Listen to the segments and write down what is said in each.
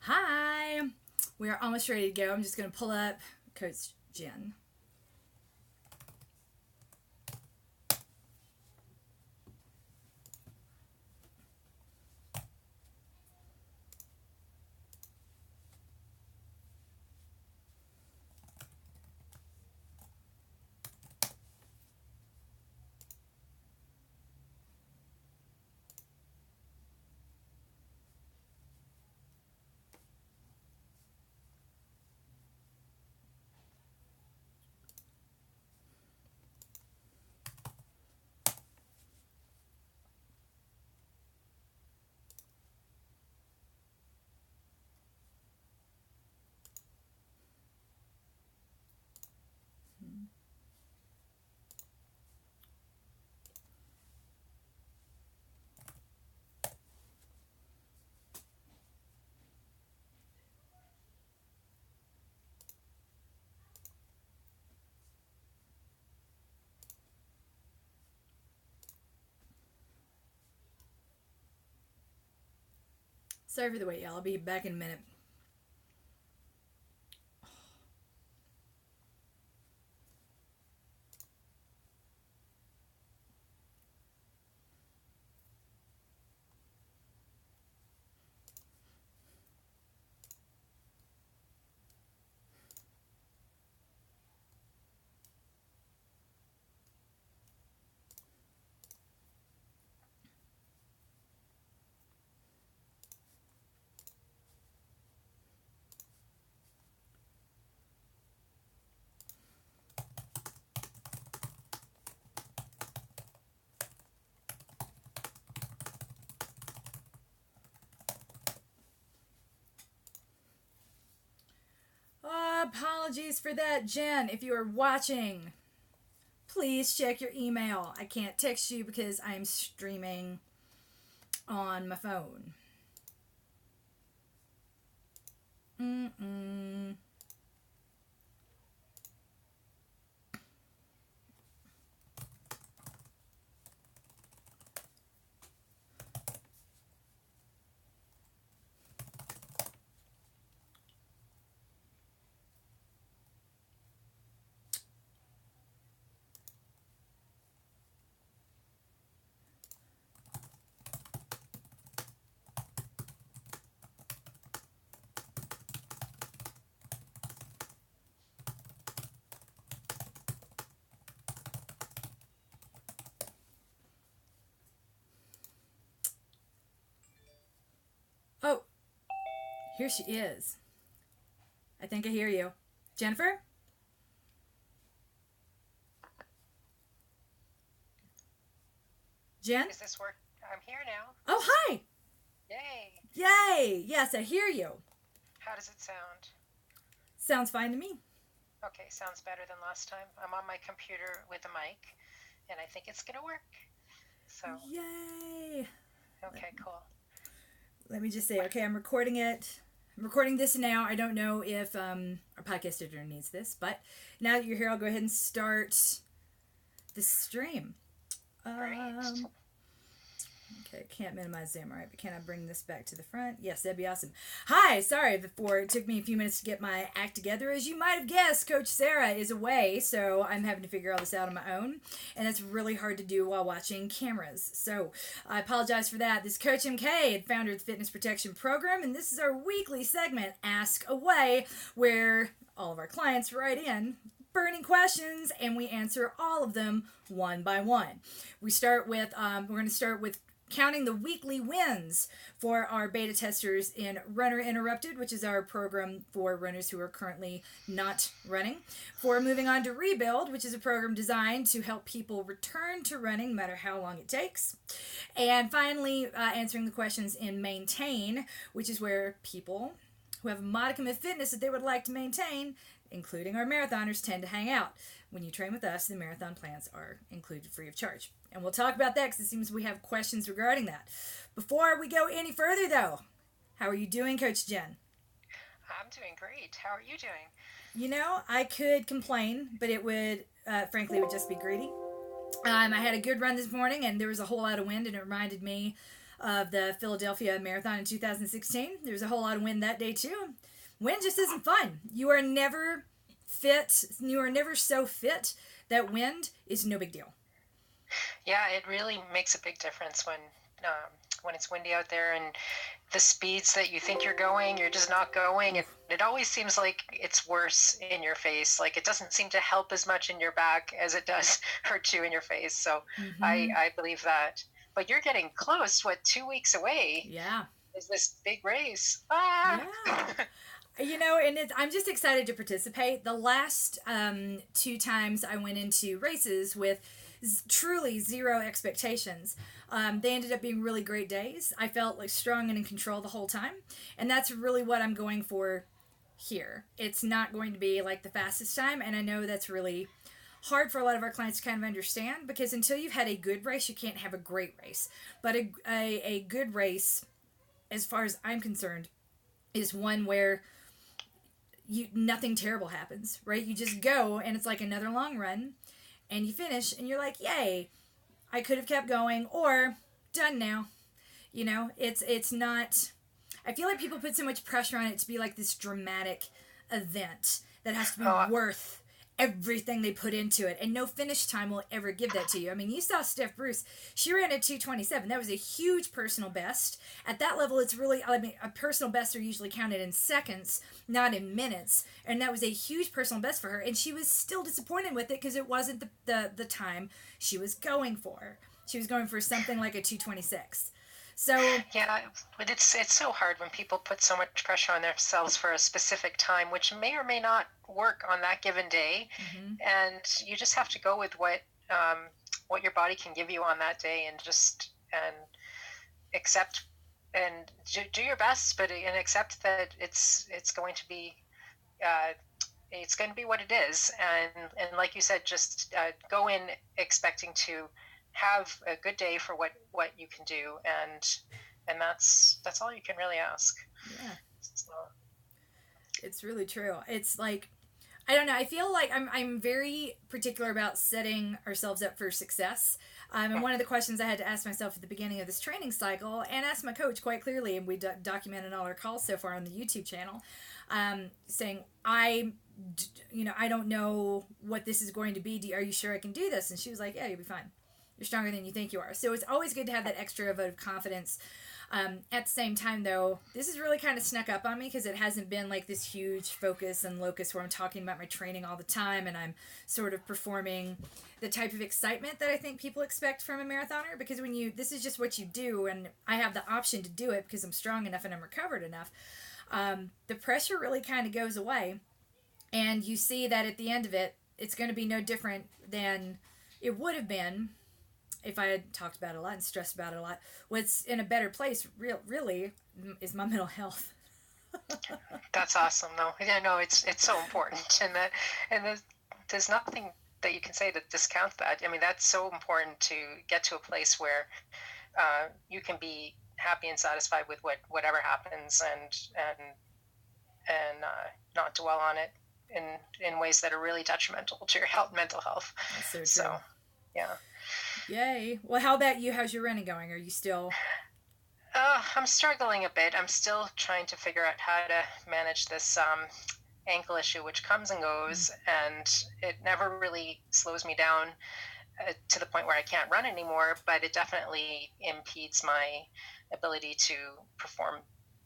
Hi. We are almost ready to go. I'm just going to pull up Coach Jen. Sorry for the wait, y'all. I'll be back in a minute. Apologies for that, Jen. If you are watching, please check your email. I can't text you because I'm streaming on my phone. Mm-mm. Oh, here she is. I think I hear you. Jennifer? Jen? Is this work? I'm here now. Oh, hi! Yay! Yay! Yes, I hear you. How does it sound? Sounds fine to me. Okay, sounds better than last time. I'm on my computer with a mic, and I think it's gonna work. So, Yay! okay, cool. Let me just say, okay, I'm recording it. I'm recording this now. I don't know if our podcast editor needs this, but now that you're here, I'll go ahead and start the stream. Great. Okay, can't minimize Zoom, right? But can I bring this back to the front? Yes, that'd be awesome. Hi, sorry before it took me a few minutes to get my act together. As you might have guessed, Coach Sarah is away, so I'm having to figure all this out on my own, and it's really hard to do while watching cameras. So I apologize for that. This is Coach MK, founder of the Fitness Protection Program, and this is our weekly segment, Ask Away, where all of our clients write in burning questions and we answer all of them one by one. We're going to start with counting the weekly wins for our beta testers in Runner Interrupted, which is our program for runners who are currently not running. For moving on to Rebuild, which is a program designed to help people return to running no matter how long it takes. And finally, answering the questions in Maintain, which is where people who have a modicum of fitness that they would like to maintain, including our marathoners, tend to hang out. When you train with us, the marathon plans are included free of charge. And we'll talk about that because it seems we have questions regarding that. Before we go any further, though, how are you doing, Coach Jen? I'm doing great. How are you doing? You know, I could complain, but it would frankly, would just be greedy. I had a good run this morning, and there was a whole lot of wind, and it reminded me of the Philadelphia Marathon in 2016. There was a whole lot of wind that day, too. Wind just isn't fun. You are never fit. You are never so fit that wind is no big deal. Yeah, it really makes a big difference when it's windy out there and the speeds that you think you're going, you're just not going. It always seems like it's worse in your face. Like it doesn't seem to help as much in your back as it does hurt you in your face. So I believe that. But you're getting close. What, 2 weeks away? Yeah. Is this big race? Ah! Yeah. You know, and I'm just excited to participate. The last 2 times I went into races with truly zero expectations. They ended up being really great days. I felt like strong and in control the whole time. And that's really what I'm going for here. It's not going to be like the fastest time. And I know that's really hard for a lot of our clients to kind of understand, because until you've had a good race, you can't have a great race. But a good race, as far as I'm concerned, is one where nothing terrible happens, right? You just go, and it's like another long run, and you finish, and you're like, yay, I could have kept going, or done now. You know, it's not, I feel like people put so much pressure on it to be like this dramatic event that has to be worth everything they put into it, and no finish time will ever give that to you. I mean, you saw Steph Bruce. She ran at 2:27. That was a huge personal best. At that level, it's really, I mean, a personal best are usually counted in seconds, not in minutes, and that was a huge personal best for her, and she was still disappointed with it because it wasn't the time she was going for. She was going for something like a 2:26. So yeah, but it's so hard when people put so much pressure on themselves for a specific time, which may or may not work on that given day, and you just have to go with what your body can give you on that day, and accept and do your best, and accept that it's going to be what it is, and like you said, just go in expecting to have a good day for what you can do, and that's all you can really ask. Yeah. So. It's really true. It's like, I don't know, I feel like I'm very particular about setting ourselves up for success. And one of the questions I had to ask myself at the beginning of this training cycle, and ask my coach quite clearly, and we documented all our calls so far on the YouTube channel, saying, I don't know what this is going to be. Are you sure I can do this? And she was like, yeah, you'll be fine. You're stronger than you think you are. So it's always good to have that extra vote of confidence. At the same time, though, this has really kind of snuck up on me, because it hasn't been like this huge focus and locus where I'm talking about my training all the time, and I'm sort of performing the type of excitement that I think people expect from a marathoner, because this is just what you do, and I have the option to do it because I'm strong enough and I'm recovered enough. The pressure really kind of goes away, and you see that at the end of it, it's going to be no different than it would have been if I had talked about it a lot and stressed about it a lot. What's in a better place, really, is my mental health. That's awesome, though. Yeah, no, it's so important, and there's nothing that you can say to discount that. I mean, that's so important to get to a place where you can be happy and satisfied with whatever happens, and not dwell on it in ways that are really detrimental to your mental health. That's so true. So, yeah. Yay. Well, how about you? How's your running going? Are you still... I'm struggling a bit. I'm still trying to figure out how to manage this ankle issue, which comes and goes, and it never really slows me down to the point where I can't run anymore, but it definitely impedes my ability to perform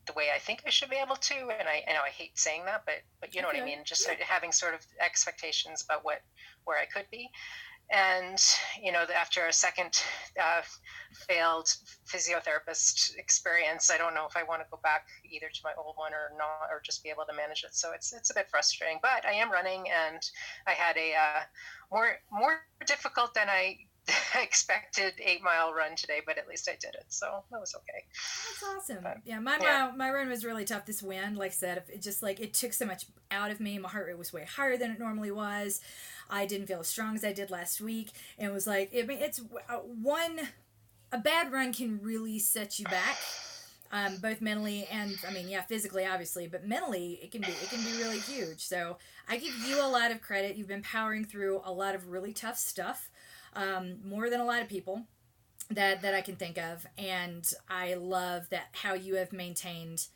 the way I think I should be able to. And I know I hate saying that, but you know what I mean? Just having sort of expectations about where I could be. And, after a second failed physiotherapist experience, I don't know if I want to go back either to my old one or not, or just be able to manage it. So it's a bit frustrating, but I am running, and I had a more difficult than I expected 8-mile run today, but at least I did it. So that was okay. That's awesome. But, my run was really tough. This wind, like I said, it took so much out of me. My heart rate was way higher than it normally was. I didn't feel as strong as I did last week. And it was like, a bad run can really set you back. both mentally and physically, obviously, but mentally it can be really huge. So I give you a lot of credit. You've been powering through a lot of really tough stuff, more than a lot of people that I can think of, and I love that how you have maintained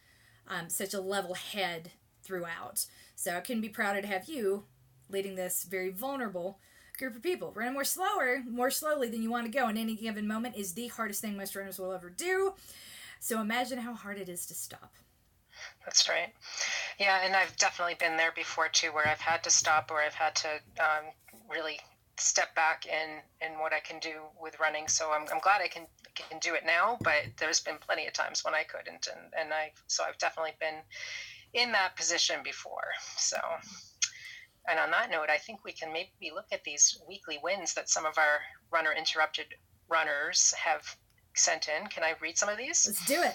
such a level head throughout. So I couldn't be prouder to have you leading this very vulnerable group of people. Running more slowly than you want to go in any given moment is the hardest thing most runners will ever do. So imagine how hard it is to stop. That's right. Yeah, and I've definitely been there before too, where I've had to stop, or I've had to really step back in what I can do with running. So I'm glad I can do it now, but there's been plenty of times when I couldn't, and I've definitely been in that position before. So, and on that note, I think we can maybe look at these weekly wins that some of our Runner Interrupted runners have sent in. Can I read some of these? Let's do it.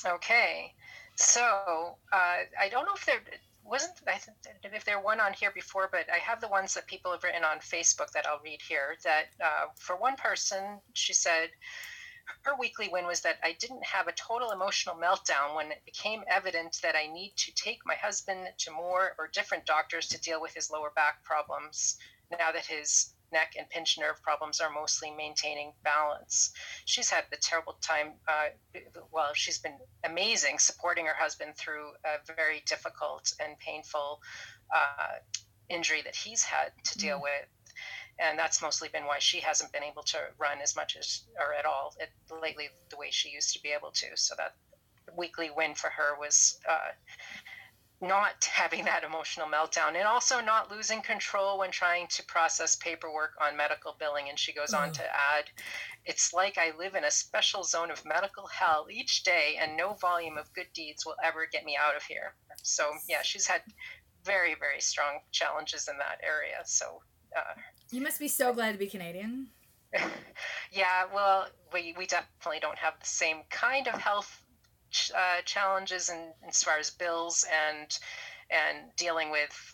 Okay. So I don't know if if there one on here before, but I have the ones that people have written on Facebook that I'll read here. That for one person, she said her weekly win was that I didn't have a total emotional meltdown when it became evident that I need to take my husband to more or different doctors to deal with his lower back problems now that his neck and pinched nerve problems are mostly maintaining balance. She's had a terrible time. She's been amazing supporting her husband through a very difficult and painful injury that he's had to deal with. And that's mostly been why she hasn't been able to run as much or at all lately the way she used to be able to. So that weekly win for her was not having that emotional meltdown, and also not losing control when trying to process paperwork on medical billing. And she goes on to add, it's like I live in a special zone of medical hell each day, and no volume of good deeds will ever get me out of here. So yeah, she's had very, very strong challenges in that area. So you must be so glad to be Canadian. Yeah, well, we definitely don't have the same kind of health challenges as far as bills and dealing with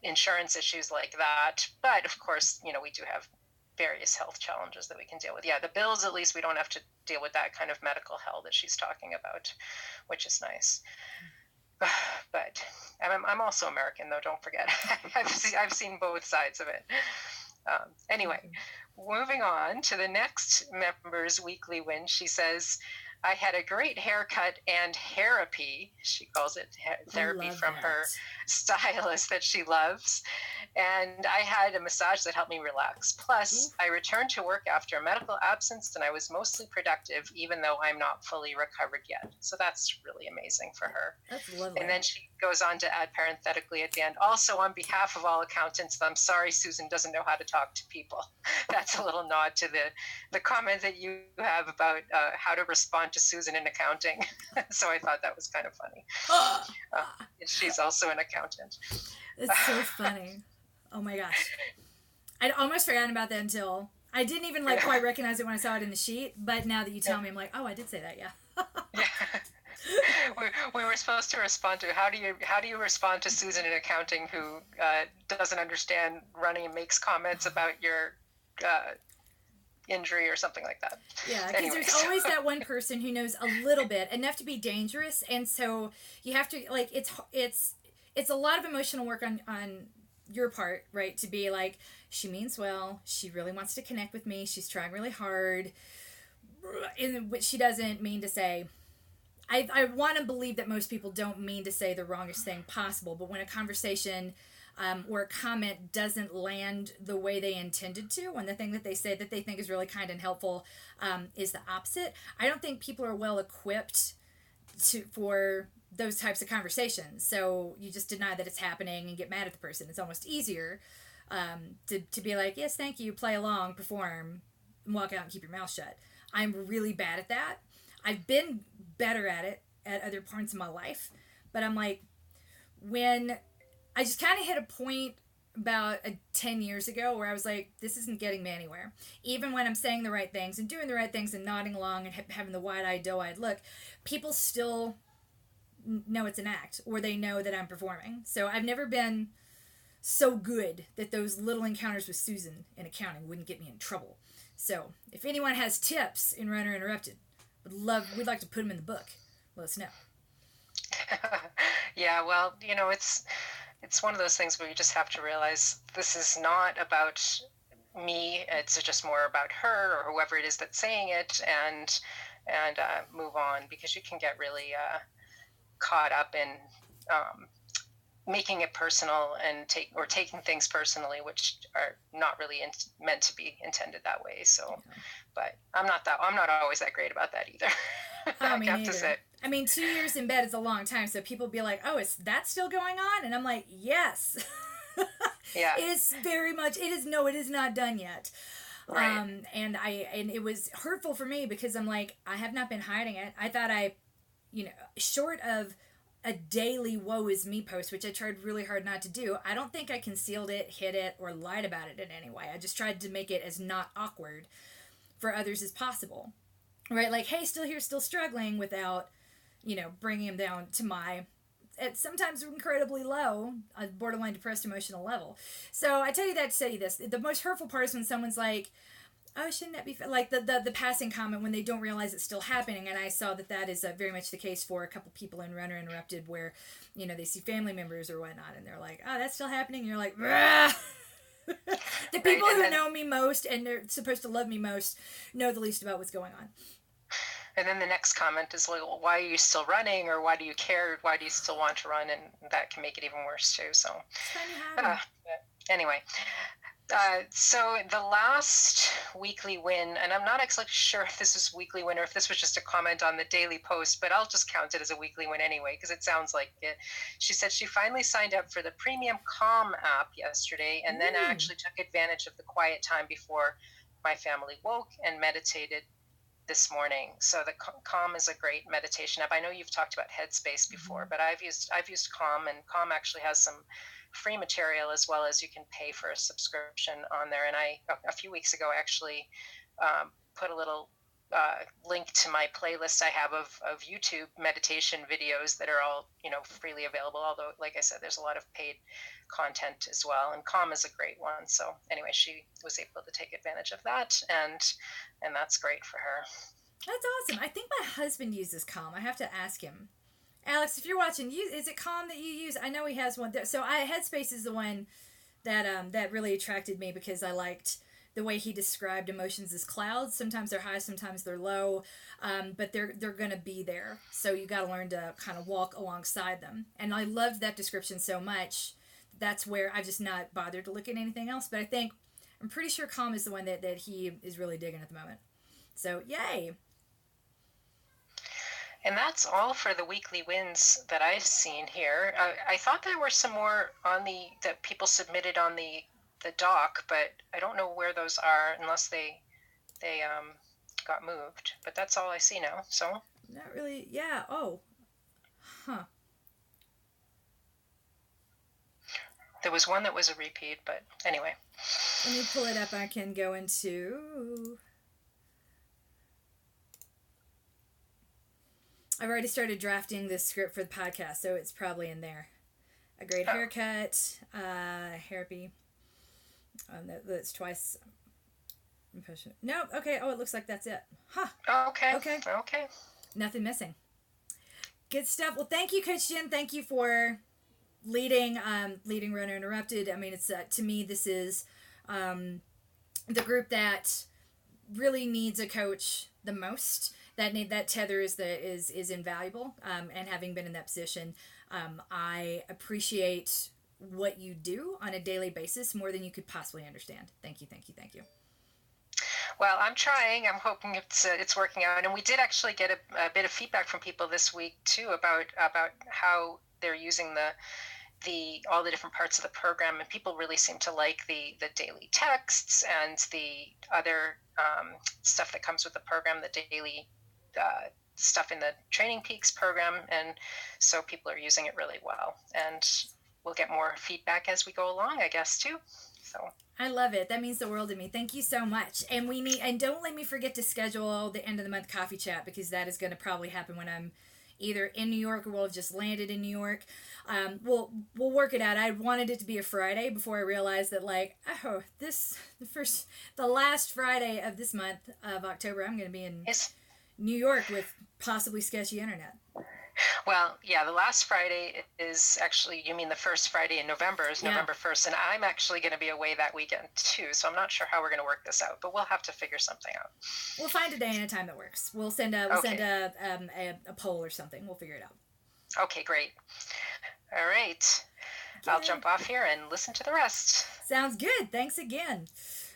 insurance issues like that. But of course, we do have various health challenges that we can deal with. Yeah, the bills, at least we don't have to deal with that kind of medical hell that she's talking about, which is nice. But I'm also American, though, don't forget. I've seen both sides of it. Anyway, moving on to the next member's weekly win, she says, I had a great haircut and therapy. She calls it therapy from her stylist that she loves. And I had a massage that helped me relax. Plus, I returned to work after a medical absence, and I was mostly productive, even though I'm not fully recovered yet. So that's really amazing for her. That's lovely. And then she goes on to add parenthetically at the end, also on behalf of all accountants, I'm sorry Susan doesn't know how to talk to people. That's a little nod to the comment that you have about how to respond to Susan in accounting. So I thought that was kind of funny. She's also an accountant. It's so funny. Oh my gosh. I'd almost forgotten about that until I didn't even quite recognize it when I saw it in the sheet, but now that you tell me, I'm like, oh, I did say that, yeah. We were supposed to respond to how do you respond to Susan in accounting who doesn't understand running and makes comments about your injury or something like that. Yeah, because there's always that one person who knows a little bit, enough to be dangerous, and so you have to it's a lot of emotional work on your part, right? To be like, she means well, she really wants to connect with me, she's trying really hard, and what she doesn't mean to say. I want to believe that most people don't mean to say the wrongest thing possible, but when a conversation or a comment doesn't land the way they intended to, when the thing that they say that they think is really kind and helpful is the opposite, I don't think people are well equipped for those types of conversations. So you just deny that it's happening and get mad at the person. It's almost easier to be like, yes, thank you, play along, perform, and walk out and keep your mouth shut. I'm really bad at that. I've been better at it at other points in my life, but I'm like, when I just kind of hit a point about 10 years ago where I was like, this isn't getting me anywhere. Even when I'm saying the right things and doing the right things and nodding along and having the wide-eyed, doe-eyed look, people still know it's an act, or they know that I'm performing. So I've never been so good that those little encounters with Susan in accounting wouldn't get me in trouble. So if anyone has tips in Runner Interrupted, We'd like to put them in the book. Let us know. Yeah, well, it's one of those things where you just have to realize this is not about me. It's just more about her or whoever it is that's saying it, and move on, because you can get really caught up in making it personal and taking things personally, which are not really meant to be intended that way. So, but I'm not always that great about that either. Oh, me neither. I mean, 2 years in bed is a long time, so people be like, "Oh, is that still going on?" And I'm like, "Yes." Yeah. It is very much. It is no. It is not done yet. Right. And it was hurtful for me because I'm like, I have not been hiding it. I thought short of a daily woe is me post, which I tried really hard not to do, I don't think I concealed it, hid it, or lied about it in any way. I just tried to make it as not awkward for others as possible. Right? Like, hey, still here, still struggling, without, bringing them down to my, at sometimes incredibly low, borderline depressed emotional level. So I tell you that to say this. The most hurtful part is when someone's like, oh, shouldn't that be like the passing comment when they don't realize it's still happening. And I saw that is very much the case for a couple people in Runner Interrupted, where they see family members or whatnot and they're like, oh, that's still happening, and you're like, the people who know me most and they're supposed to love me most know the least about what's going on. And then the next comment is like, well, why are you still running, or why do you care, why do you still want to run? And that can make it even worse too. So anyway, so the last weekly win, and I'm not actually sure if this was weekly win or if this was just a comment on the daily post, but I'll just count it as a weekly win anyway, because it sounds like it. She said she finally signed up for the premium Calm app yesterday, and then actually took advantage of the quiet time before my family woke and meditated this morning. So the Calm is a great meditation app. I know you've talked about Headspace before, but I've used Calm, and Calm actually has some free material as well as you can pay for a subscription on there. And a few weeks ago, actually put a little link to my playlist I have of YouTube meditation videos that are all freely available, although like I said, there's a lot of paid content as well, and Calm is a great one. So anyway, she was able to take advantage of that, and that's great for her. That's awesome. I think my husband uses Calm. I have to ask him. Alex, if you're watching, is it Calm that you use? I know he has one. So Headspace is the one that really attracted me, because I liked the way he described emotions as clouds. Sometimes they're high, sometimes they're low, but they're gonna be there. So you got to learn to kind of walk alongside them. And I loved that description so much. That's where I've just not bothered to look at anything else. But I'm pretty sure Calm is the one that he is really digging at the moment. So yay. And that's all for the weekly wins that I've seen here. I thought there were some more that people submitted on the doc, but I don't know where those are unless they got moved. But that's all I see now. So not really. Yeah. Oh. Huh. There was one that was a repeat, but anyway. Let me pull it up. I can go into. I've already started drafting this script for the podcast, so it's probably in there. A great haircut, therapy. That's twice. No, okay. Oh, it looks like that's it. Huh. Okay. Nothing missing. Good stuff. Well, thank you, Coach Jen. Thank you for leading Runner Interrupted. I mean, it's to me, this is the group that really needs a coach the most. That tether is invaluable. And having been in that position, I appreciate what you do on a daily basis more than you could possibly understand. Thank you. Well, I'm trying. I'm hoping it's working out. And we did actually get a bit of feedback from people this week too about how they're using all the different parts of the program, and people really seem to like the daily texts and the other stuff that comes with the program, the daily stuff in the Training Peaks program, and so people are using it really well, and we'll get more feedback as we go along, I guess, too. So I love it. That means the world to me. Thank you so much. And don't let me forget to schedule the end of the month coffee chat, because that is going to probably happen when I'm either in New York or we'll have just landed in New York. We'll work it out. I wanted it to be a Friday before I realized that the last Friday of this month of October, I'm going to be in New York with possibly sketchy internet. Well, yeah, the last Friday is actually, you mean the first Friday in November is November 1st, and I'm actually going to be away that weekend too, so I'm not sure how we're going to work this out, but we'll have to figure something out. We'll find a day and a time that works. We'll send a poll or something. We'll figure it out. Okay, great. All right. Okay. I'll jump off here and listen to the rest. Sounds good. Thanks again.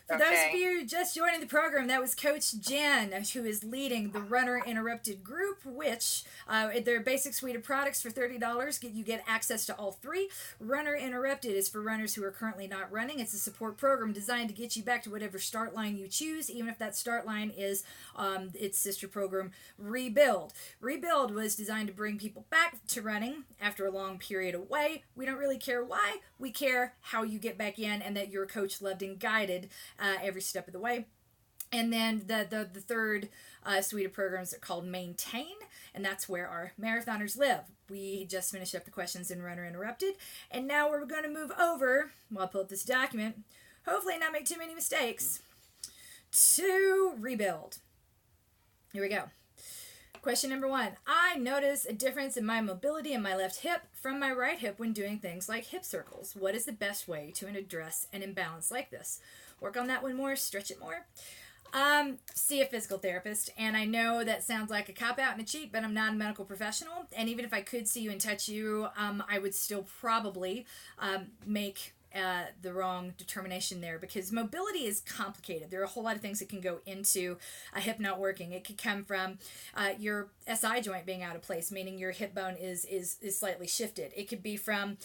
For those of you just joining the program, that was Coach Jen, who is leading the Runner Interrupted group, which their basic suite of products for $30, you get access to all three. Runner Interrupted is for runners who are currently not running. It's a support program designed to get you back to whatever start line you choose, even if that start line is its sister program, Rebuild. Rebuild was designed to bring people back to running after a long period away. We don't really care why. We care how you get back in and that your coach loved and guided every step of the way. And then the third suite of programs are called Maintain, and that's where our marathoners live. We just finished up the questions in Runner Interrupted, and now we're going to move over, while I pull up this document, hopefully not make too many mistakes, to Rebuild. Here we go. Question number 1. I notice a difference in my mobility in my left hip from my right hip when doing things like hip circles. What is the best way to address an imbalance like this? Work on that one more, stretch it more. See a physical therapist, and I know that sounds like a cop-out and a cheat, but I'm not a medical professional, and even if I could see you and touch you, I would still probably make the wrong determination there, because mobility is complicated. There are a whole lot of things that can go into a hip not working. It could come from your SI joint being out of place, meaning your hip bone is slightly shifted. It could be from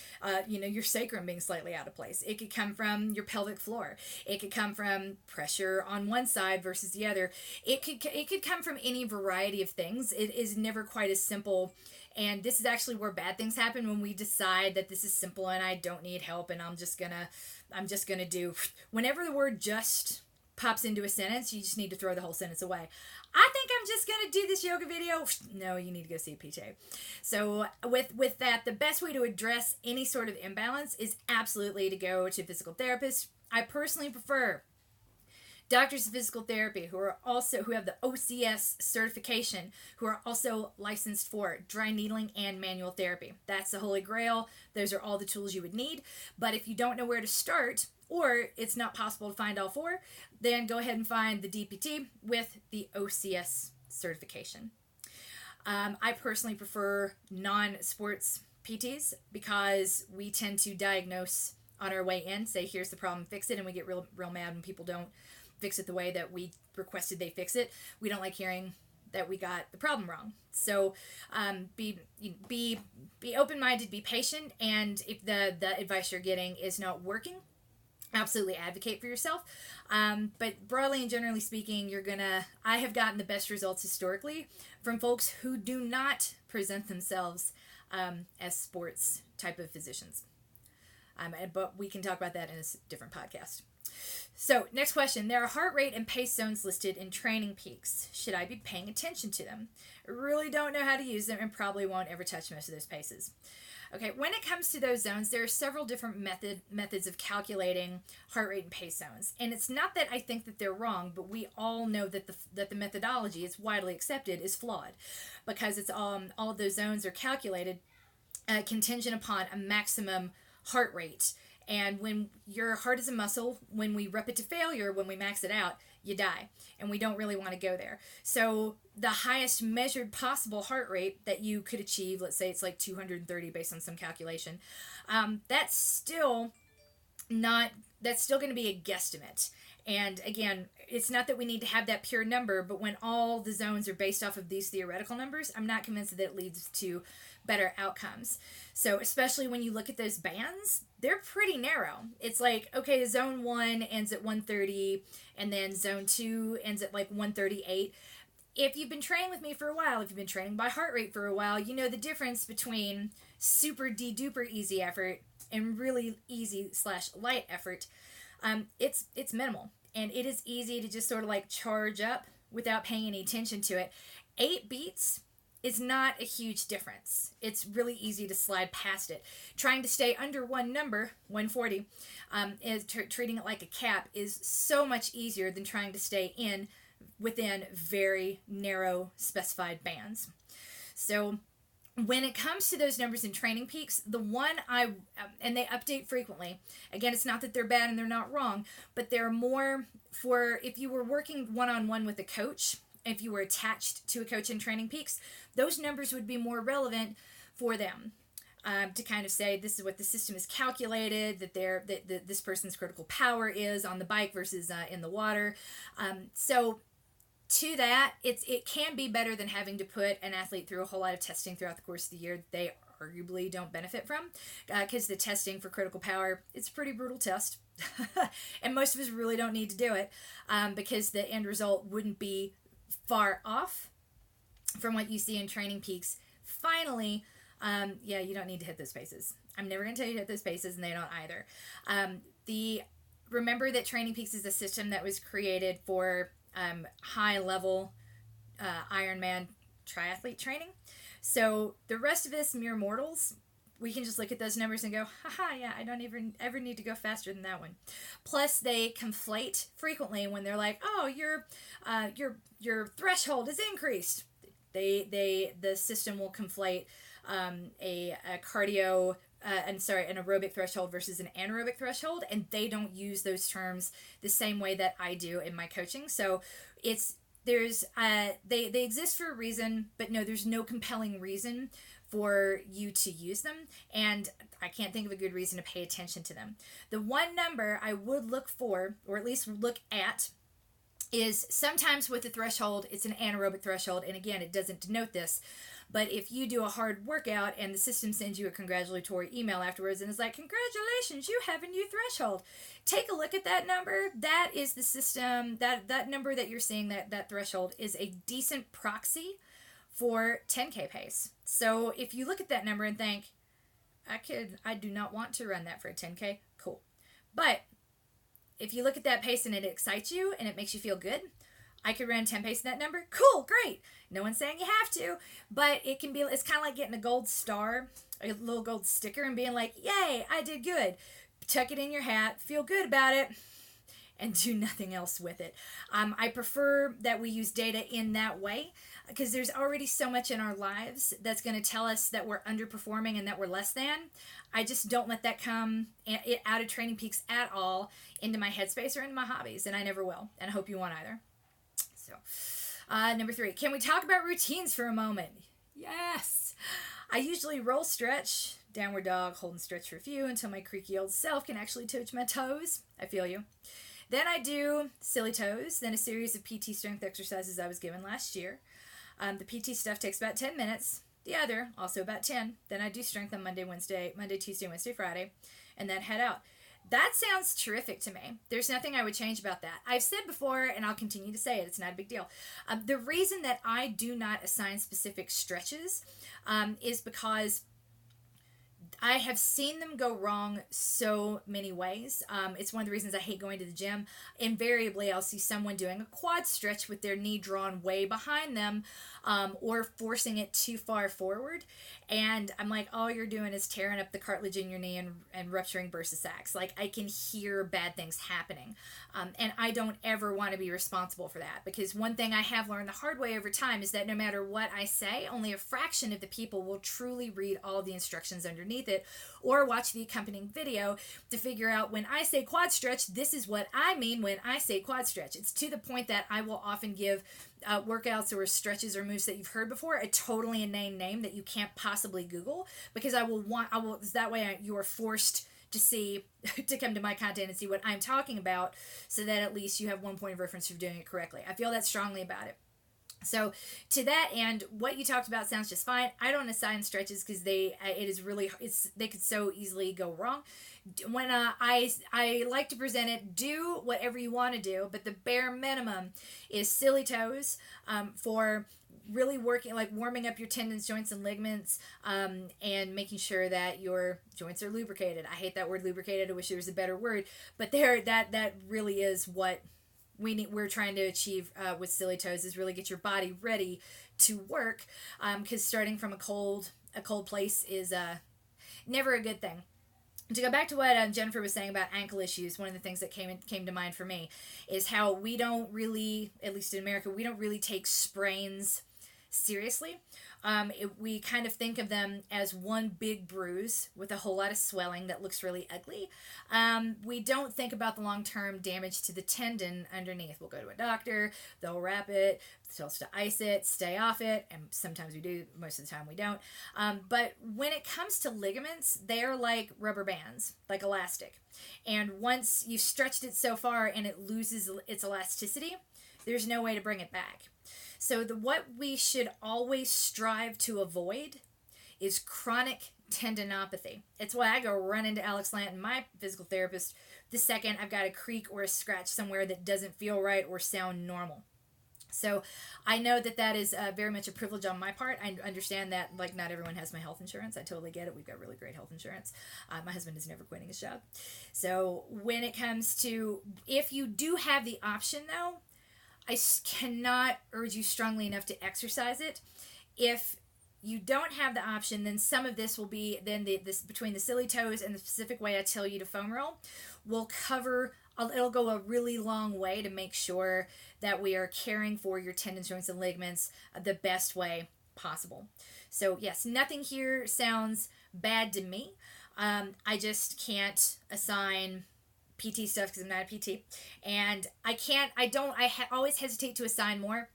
your sacrum being slightly out of place. It could come from your pelvic floor. It could come from pressure on one side versus the other. It could come from any variety of things. It is never quite as simple. And this is actually where bad things happen, when we decide that this is simple and I don't need help and I'm just gonna do. Whenever the word just pops into a sentence, you just need to throw the whole sentence away. I think I'm just gonna do this yoga video. No, you need to go see a PT. So with that, the best way to address any sort of imbalance is absolutely to go to a physical therapist. I personally prefer doctors of physical therapy who have the OCS certification, who are also licensed for dry needling and manual therapy. That's the holy grail. Those are all the tools you would need. But if you don't know where to start, or it's not possible to find all four, then go ahead and find the DPT with the OCS certification. I personally prefer non-sports PTs because we tend to diagnose on our way in, say here's the problem, fix it, and we get real mad when people don't fix it the way that we requested they fix it. We don't like hearing that we got the problem wrong. So be open-minded, be patient, and if the advice you're getting is not working, absolutely advocate for yourself. But broadly and generally speaking, I have gotten the best results historically from folks who do not present themselves as sports type of physicians. But we can talk about that in a different podcast. So, next question. There are heart rate and pace zones listed in Training Peaks. Should I be paying attention to them? I really don't know how to use them and probably won't ever touch most of those paces. Okay, when it comes to those zones, there are several different methods of calculating heart rate and pace zones. And it's not that I think that they're wrong, but we all know that the methodology is widely accepted is flawed, because it's all of those zones are calculated contingent upon a maximum heart rate. And when your heart is a muscle, when we rep it to failure, when we max it out, you die. And we don't really want to go there. So the highest measured possible heart rate that you could achieve, let's say it's like 230 based on some calculation, that's still going to be a guesstimate. And again, it's not that we need to have that pure number, but when all the zones are based off of these theoretical numbers, I'm not convinced that it leads to better outcomes. So especially when you look at those bands, they're pretty narrow. It's like, okay, zone 1 ends at 130, and then zone 2 ends at like 138. If you've been training with me for a while, if you've been training by heart rate for a while, you know the difference between super de-duper easy effort and really easy / light effort. It's minimal, and it is easy to just sort of like charge up without paying any attention to it. 8 beats is not a huge difference. It's really easy to slide past it. Trying to stay under one number, 140, treating it like a cap is so much easier than trying to stay in within very narrow specified bands. So when it comes to those numbers in Training Peaks, the one and they update frequently. Again, it's not that they're bad and they're not wrong, but they're more for if you were working one-on-one with a coach, if you were attached to a coach in Training Peaks, those numbers would be more relevant for them. To kind of say this is what the system is calculated, that this person's critical power is on the bike versus in the water. So to that, it can be better than having to put an athlete through a whole lot of testing throughout the course of the year that they arguably don't benefit from, because the testing for critical power, it's a pretty brutal test. And most of us really don't need to do it, because the end result wouldn't be far off from what you see in Training Peaks. Finally, you don't need to hit those paces. I'm never going to tell you to hit those paces, and they don't either. Remember that Training Peaks is a system that was created for high-level Ironman triathlete training. So the rest of us mere mortals, we can just look at those numbers and go, haha, yeah, I don't even ever need to go faster than that one. Plus, they conflate frequently when they're like, oh, your threshold is increased. The system will conflate an aerobic threshold versus an anaerobic threshold, and they don't use those terms the same way that I do in my coaching. So they exist for a reason, but no, there's no compelling reason for you to use them, and I can't think of a good reason to pay attention to them. The one number I would look for, or at least look at, is sometimes with the threshold, it's an anaerobic threshold, and again, it doesn't denote this, but if you do a hard workout and the system sends you a congratulatory email afterwards and it's like, congratulations, you have a new threshold, take a look at that number. That is the system, that number that you're seeing, that threshold is a decent proxy for 10K pace. So if you look at that number and think, I do not want to run that for a 10K, cool. But if you look at that pace and it excites you and it makes you feel good, I could run 10 pace in that number. Cool, great. No one's saying you have to, but it's kind of like getting a gold star, a little gold sticker, and being like, yay, I did good. Tuck it in your hat, feel good about it, and do nothing else with it. I prefer that we use data in that way, because there's already so much in our lives that's going to tell us that we're underperforming and that we're less than. I just don't let that come out of Training Peaks at all into my headspace or into my hobbies, and I never will, and I hope you won't either. So, number 3, can we talk about routines for a moment? Yes. I usually roll stretch, downward dog, hold and stretch for a few until my creaky old self can actually touch my toes. I feel you. Then I do silly toes, then a series of PT strength exercises I was given last year. The PT stuff takes about 10 minutes. The other, also about 10. Then I do strength on Monday, Tuesday, Wednesday, Friday, and then head out. That sounds terrific to me. There's nothing I would change about that. I've said before, and I'll continue to say it, it's not a big deal. The reason that I do not assign specific stretches is because I have seen them go wrong so many ways. It's one of the reasons I hate going to the gym. Invariably, I'll see someone doing a quad stretch with their knee drawn way behind them, or forcing it too far forward. And I'm like, all you're doing is tearing up the cartilage in your knee and rupturing bursa sacs. Like, I can hear bad things happening. And I don't ever want to be responsible for that, because one thing I have learned the hard way over time is that no matter what I say, only a fraction of the people will truly read all the instructions underneath it or watch the accompanying video to figure out, when I say quad stretch, this is what I mean when I say quad stretch. It's to the point that I will often give workouts or stretches or moves that you've heard before a totally inane name that you can't possibly Google, because that way you are forced to come to my content and see what I'm talking about, so that at least you have one point of reference for doing it correctly. I feel that strongly about it. So to that end, what you talked about sounds just fine. I don't assign stretches because they could so easily go wrong. When I like to present it, do whatever you want to do, but the bare minimum is silly toes for really warming up your tendons, joints, and ligaments, and making sure that your joints are lubricated. I hate that word lubricated. I wish there was a better word, but that really is what we're trying to achieve with silly toes, is really get your body ready to work, because starting from a cold place is never a good thing. To go back to what Jennifer was saying about ankle issues, one of the things that came to mind for me is how we don't really, at least in America, we don't really take sprains seriously. We kind of think of them as one big bruise with a whole lot of swelling that looks really ugly. We don't think about the long-term damage to the tendon underneath. We'll go to a doctor, they'll wrap it, tell us to ice it, stay off it, and sometimes we do, most of the time we don't. But when it comes to ligaments, they're like rubber bands, like elastic. And once you've stretched it so far and it loses its elasticity, there's no way to bring it back. So what we should always strive to avoid is chronic tendinopathy. It's why I go run into Alex Lanton, my physical therapist, the second I've got a creak or a scratch somewhere that doesn't feel right or sound normal. So I know that is very much a privilege on my part. I understand that, like, not everyone has my health insurance. I totally get it. We've got really great health insurance. My husband is never quitting his job. So when it comes to, if you do have the option, though, I cannot urge you strongly enough to exercise it. If you don't have the option, then some of this will be, then this between the silly toes and the specific way I tell you to foam roll will cover, it'll go a really long way to make sure that we are caring for your tendons, joints, and ligaments the best way possible. So yes, nothing here sounds bad to me. I just can't assign PT stuff because I'm not a PT, and I always hesitate to assign more.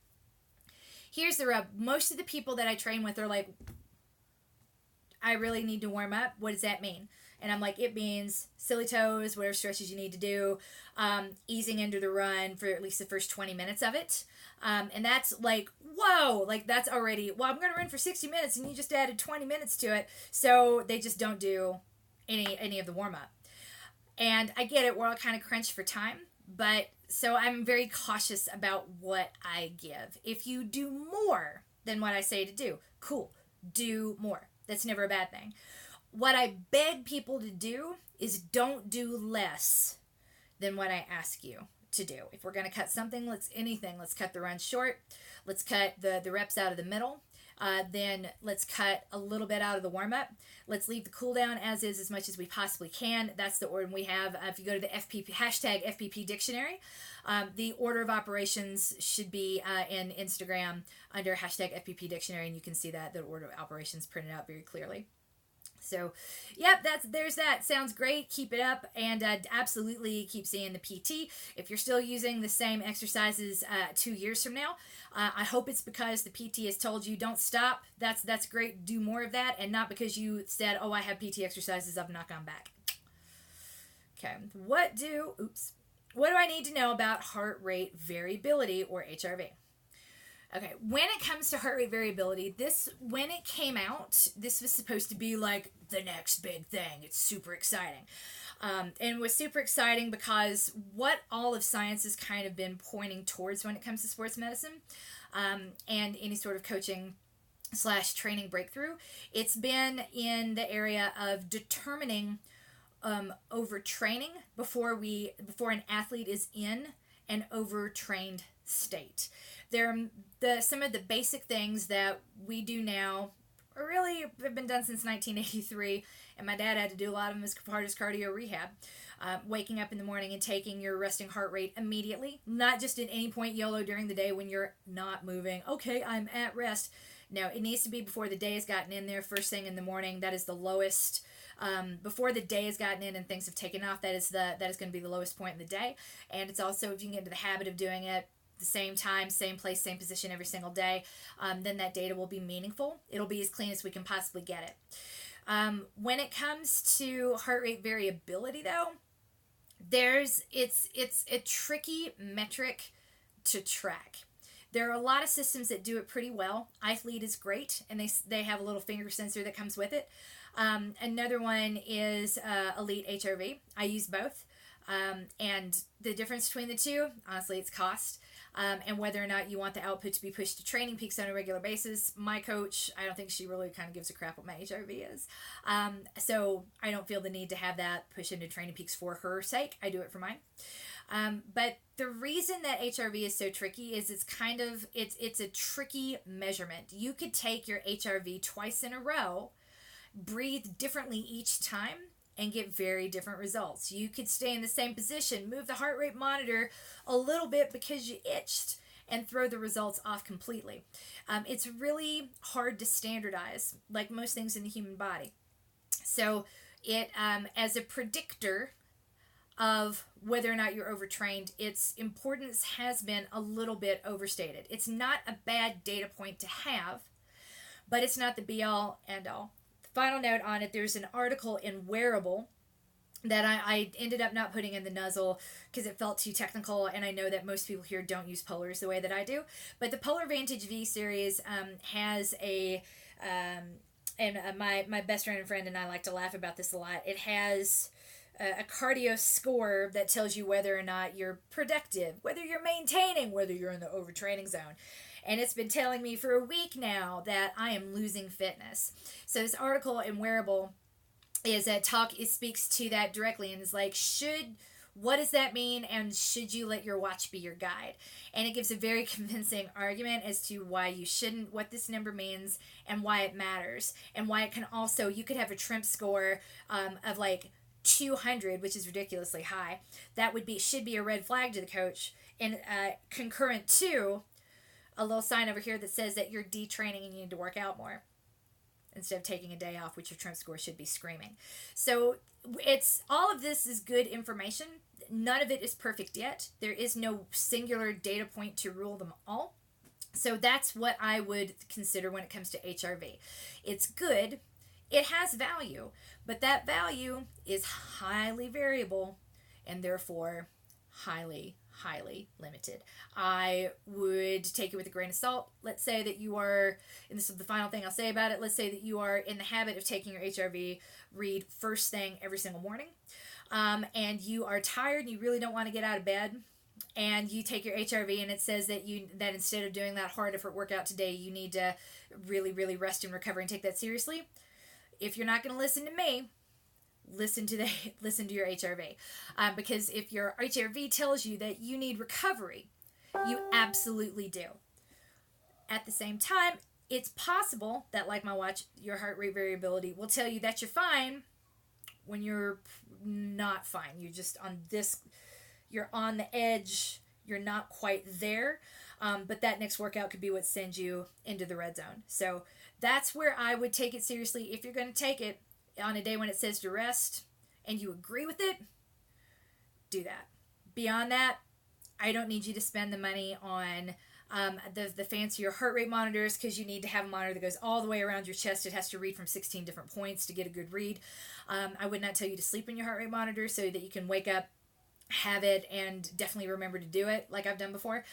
Here's the rub. Most of the people that I train with are like, I really need to warm up. What does that mean? And I'm like, it means silly toes, whatever stretches you need to do, easing into the run for at least the first 20 minutes of it. And that's like, whoa, like that's already, well, I'm going to run for 60 minutes and you just added 20 minutes to it. So they just don't do any of the warm up. And I get it, we're all kind of crunched for time, but so I'm very cautious about what I give. If you do more than what I say to do, cool, do more. That's never a bad thing. What I beg people to do is don't do less than what I ask you to do. If we're going to cut something, let's cut the run short. Let's cut the reps out of the middle. Then let's cut a little bit out of the warm-up. Let's leave the cool down as much as we possibly can. That's the order we have. If you go to the FPP, #FPP dictionary, the order of operations should be in Instagram under #FPP dictionary, and you can see that the order of operations printed out very clearly. So, yep, there's that. Sounds great. Keep it up, and absolutely keep seeing the PT. If you're still using the same exercises 2 years from now, I hope it's because the PT has told you don't stop. That's great. Do more of that, and not because you said, oh, I have PT exercises, I've not gone back. Okay, what do I need to know about heart rate variability, or HRV? Okay, when it comes to heart rate variability, when it came out, this was supposed to be like the next big thing. It's super exciting. And it was super exciting because what all of science has kind of been pointing towards when it comes to sports medicine and any sort of coaching / training breakthrough, it's been in the area of determining overtraining before an athlete is in an overtrained state. Some of the basic things that we do now really have been done since 1983, and my dad had to do a lot of them as part of his cardio rehab. Waking up in the morning and taking your resting heart rate immediately, not just at any point YOLO during the day when you're not moving. Okay, I'm at rest. No, it needs to be before the day has gotten in there, first thing in the morning. That is the lowest. Before the day has gotten in and things have taken off, that is going to be the lowest point in the day. And it's also, if you can get into the habit of doing it the same time, same place, same position every single day, then that data will be meaningful. It'll be as clean as we can possibly get it. When it comes to heart rate variability, though, it's a tricky metric to track. There are a lot of systems that do it pretty well. iThlete is great, and they have a little finger sensor that comes with it. Another one is Elite HRV. I use both. And the difference between the two, honestly, it's cost. And whether or not you want the output to be pushed to Training Peaks on a regular basis. My coach, I don't think she really kind of gives a crap what my HRV is. So I don't feel the need to have that push into Training Peaks for her sake. I do it for mine. But the reason that HRV is so tricky is it's a tricky measurement. You could take your HRV twice in a row, breathe differently each time, and get very different results. You could stay in the same position, move the heart rate monitor a little bit because you itched, and throw the results off completely. It's really hard to standardize, like most things in the human body. So it, as a predictor of whether or not you're overtrained, its importance has been a little bit overstated. It's not a bad data point to have, but it's not the be all end all. The final note on it, there's an article in Wearable that I ended up not putting in the nuzzle because it felt too technical, and I know that most people here don't use Polars the way that I do. But the Polar Vantage V series has a, and my best friend and I like to laugh about this a lot. It has a cardio score that tells you whether or not you're productive, whether you're maintaining, whether you're in the overtraining zone. And it's been telling me for a week now that I am losing fitness. So this article in Wearable is that it speaks to that directly, and is like, what does that mean, and should you let your watch be your guide? And it gives a very convincing argument as to why you shouldn't, what this number means, and why it matters, and why it can also, you could have a TRIMP score of like 200, which is ridiculously high. That should be a red flag to the coach, and concurrent to a little sign over here that says that you're detraining and you need to work out more instead of taking a day off, which your TRIMP score should be screaming. So it's, all of this is good information. None of it is perfect yet. There is no singular data point to rule them all. So that's what I would consider when it comes to HRV. It's good. It has value, but that value is highly variable and therefore highly limited. I would take it with a grain of salt. Let's say that you are, and this is the final thing I'll say about it, let's say that you are in the habit of taking your HRV read first thing every single morning, and you are tired and you really don't want to get out of bed, and you take your HRV and it says that instead of doing that hard effort workout today, you need to really rest and recover and take that seriously. If you're not going to listen to me, listen to your HRV, because if your HRV tells you that you need recovery, you absolutely do. At the same time, it's possible that, like my watch, your heart rate variability will tell you that you're fine when you're not fine. You're just you're on the edge. You're not quite there, but that next workout could be what sends you into the red zone. So that's where I would take it seriously. If you're going to take it on a day when it says to rest and you agree with it, do that. Beyond that, I don't need you to spend the money on the fancier heart rate monitors, because you need to have a monitor that goes all the way around your chest. It has to read from 16 different points to get a good read. I would not tell you to sleep in your heart rate monitor so that you can wake up, have it, and definitely remember to do it like I've done before.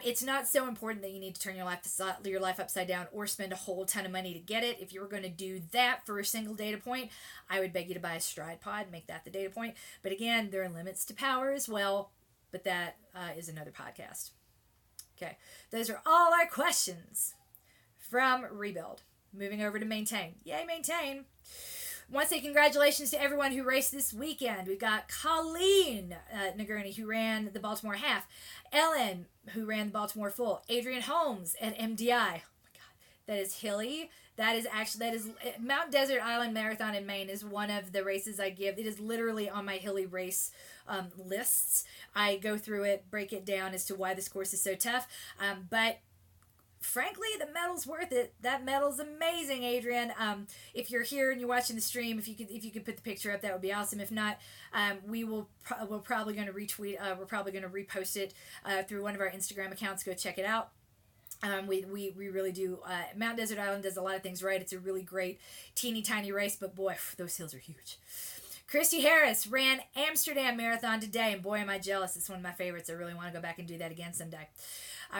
It's not so important that you need to turn your life upside down or spend a whole ton of money to get it. If you were going to do that for a single data point, I would beg you to buy a Stride Pod, make that the data point. But again, there are limits to power as well, but that is another podcast. Okay, those are all our questions from Rebuild. Moving over to Maintain. Yay, Maintain! I want to say congratulations to everyone who raced this weekend. We've got Colleen Nagurney, who ran the Baltimore Half, Ellen, who ran the Baltimore Full, Adrian Holmes at MDI. Oh my God, that is hilly. That is Mount Desert Island Marathon in Maine is one of the races I give. It is literally on my hilly race lists. I go through it, break it down as to why this course is so tough. But frankly, the medal's worth it. That medal's amazing, Adrian. If you're here and you're watching the stream, if you could put the picture up, that would be awesome. If not, we're probably going to retweet. We're probably going to repost it through one of our Instagram accounts. Go check it out. We really do. Mount Desert Island does a lot of things right. It's a really great, teeny tiny race, but boy, those hills are huge. Christy Harris ran Amsterdam Marathon today, and boy, am I jealous. It's one of my favorites. I really want to go back and do that again someday.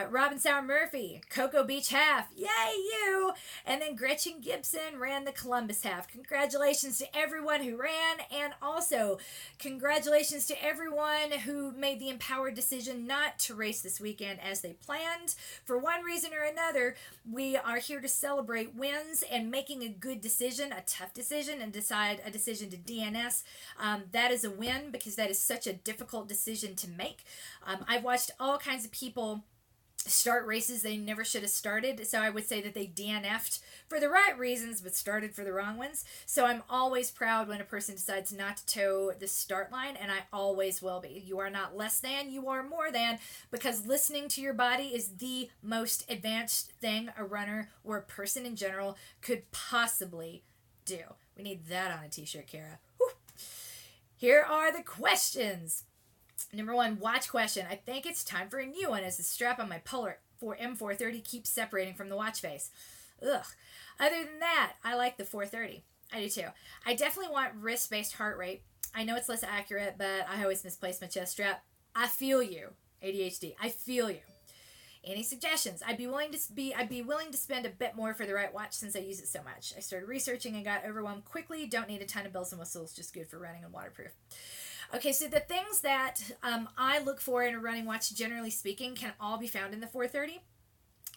Robin Sauer Murphy, Cocoa Beach Half, yay you! And then Gretchen Gibson ran the Columbus Half. Congratulations to everyone who ran, and also congratulations to everyone who made the empowered decision not to race this weekend as they planned. For one reason or another, we are here to celebrate wins and making a good decision, a tough decision, and decide a decision to DNS. That is a win, because that is such a difficult decision to make. I've watched all kinds of people start races they never should have started. So I would say that they DNF'd for the right reasons, but started for the wrong ones. So I'm always proud when a person decides not to toe the start line, and I always will be. You are not less than, you are more than, because listening to your body is the most advanced thing a runner or a person in general could possibly do. We need that on a t-shirt, Kara. Whew. Here are the questions. Number 1, watch question. I think it's time for a new one as the strap on my Polar M430 keeps separating from the watch face. Ugh. Other than that, I like the 430. I do too. I definitely want wrist-based heart rate. I know it's less accurate, but I always misplace my chest strap. I feel you, ADHD. I feel you. Any suggestions? I'd be willing to spend a bit more for the right watch since I use it so much. I started researching and got overwhelmed quickly. Don't need a ton of bells and whistles, just good for running and waterproof. Okay, so the things that I look for in a running watch, generally speaking, can all be found in the 430.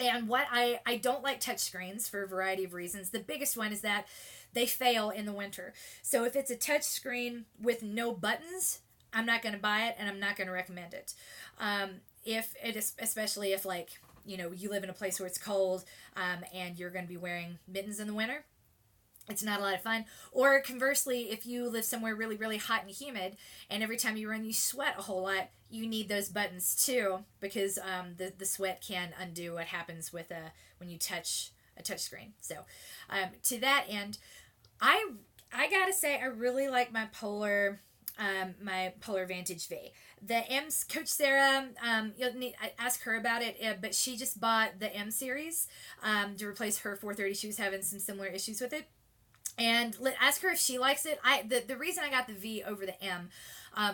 And what I don't like touchscreens for a variety of reasons. The biggest one is that they fail in the winter. So if it's a touchscreen with no buttons, I'm not going to buy it and I'm not going to recommend it. If it is, especially if like, you know, you live in a place where it's cold and you're going to be wearing mittens in the winter, it's not a lot of fun. Or conversely, if you live somewhere really, really hot and humid, and every time you run, you sweat a whole lot, you need those buttons too, because the sweat can undo what happens with when you touch a touch screen. So to that end, I gotta say I really like my Polar Vantage V. The M's, Coach Sarah, you'll need I ask her about it, but she just bought the M series to replace her 430. She was having some similar issues with it. And ask her if she likes it. The reason I got the V over the M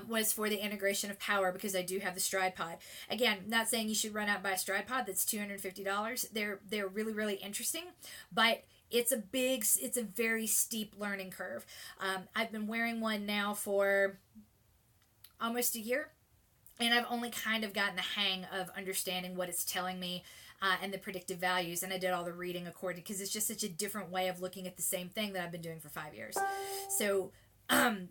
was for the integration of power, because I do have the Stride Pod. Again, not saying you should run out and buy a Stride Pod. That's $250. They're really, really interesting, but it's a very steep learning curve. I've been wearing one now for almost a year, and I've only kind of gotten the hang of understanding what it's telling me and the predictive values, and I did all the reading according, because it's just such a different way of looking at the same thing that I've been doing for 5 years. So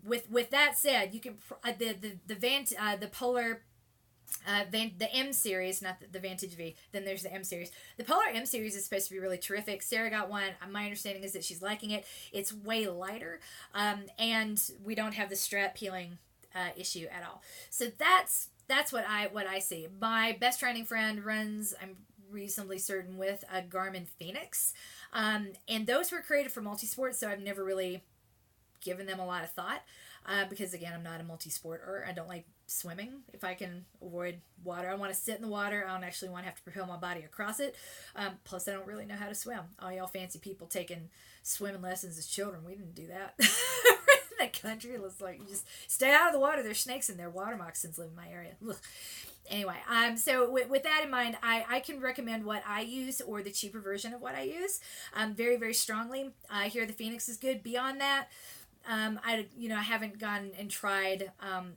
with that said, you can the Polar the M series, not the Vantage V, then there's the M series. The Polar M series is supposed to be really terrific. Sarah got one. My understanding is that she's liking it. It's way lighter, and we don't have the strap peeling issue at all. So that's what I see. My best running friend runs, I'm reasonably certain, with a Garmin Phoenix, and those were created for multisport, so I've never really given them a lot of thought, because again, I'm not a multisporter. I don't like swimming. If I can avoid water, I want to sit in the water. I don't actually want to have to propel my body across it. Plus, I don't really know how to swim. All y'all fancy people taking swimming lessons as children, we didn't do that. In the country, it's like, you just stay out of the water. There's snakes in there. Water moccasins live in my area. Ugh. Anyway, so with that in mind, I can recommend what I use, or the cheaper version of what I use, very, very strongly. I hear the Phoenix is good. Beyond that, I haven't gone and tried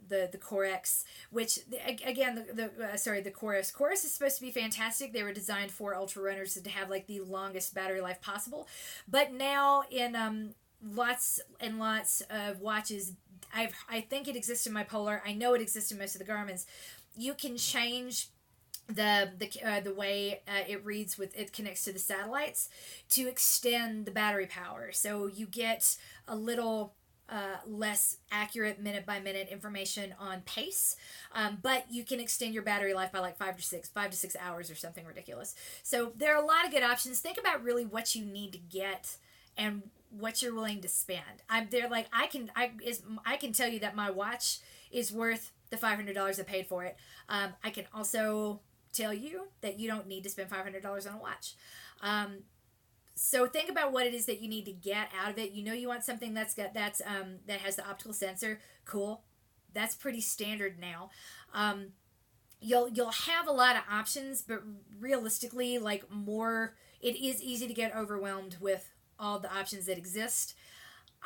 the Corex, which again the Chorus. Chorus is supposed to be fantastic. They were designed for ultra runners to have like the longest battery life possible, but now in lots and lots of watches, I think it exists in my Polar. I know it exists in most of the Garmin's. You can change the way it reads with it connects to the satellites to extend the battery power, so you get a little less accurate minute by minute information on pace, but you can extend your battery life by like 5 to 6 hours or something ridiculous. So there are a lot of good options. Think about really what you need to get and what you're willing to spend. I can tell you that my watch is worth the $500 I paid for it. I can also tell you that you don't need to spend $500 on a watch. So think about what it is that you need to get out of it. You know, you want something that has the optical sensor. Cool. That's pretty standard now. You'll have a lot of options, but realistically, it is easy to get overwhelmed with all the options that exist.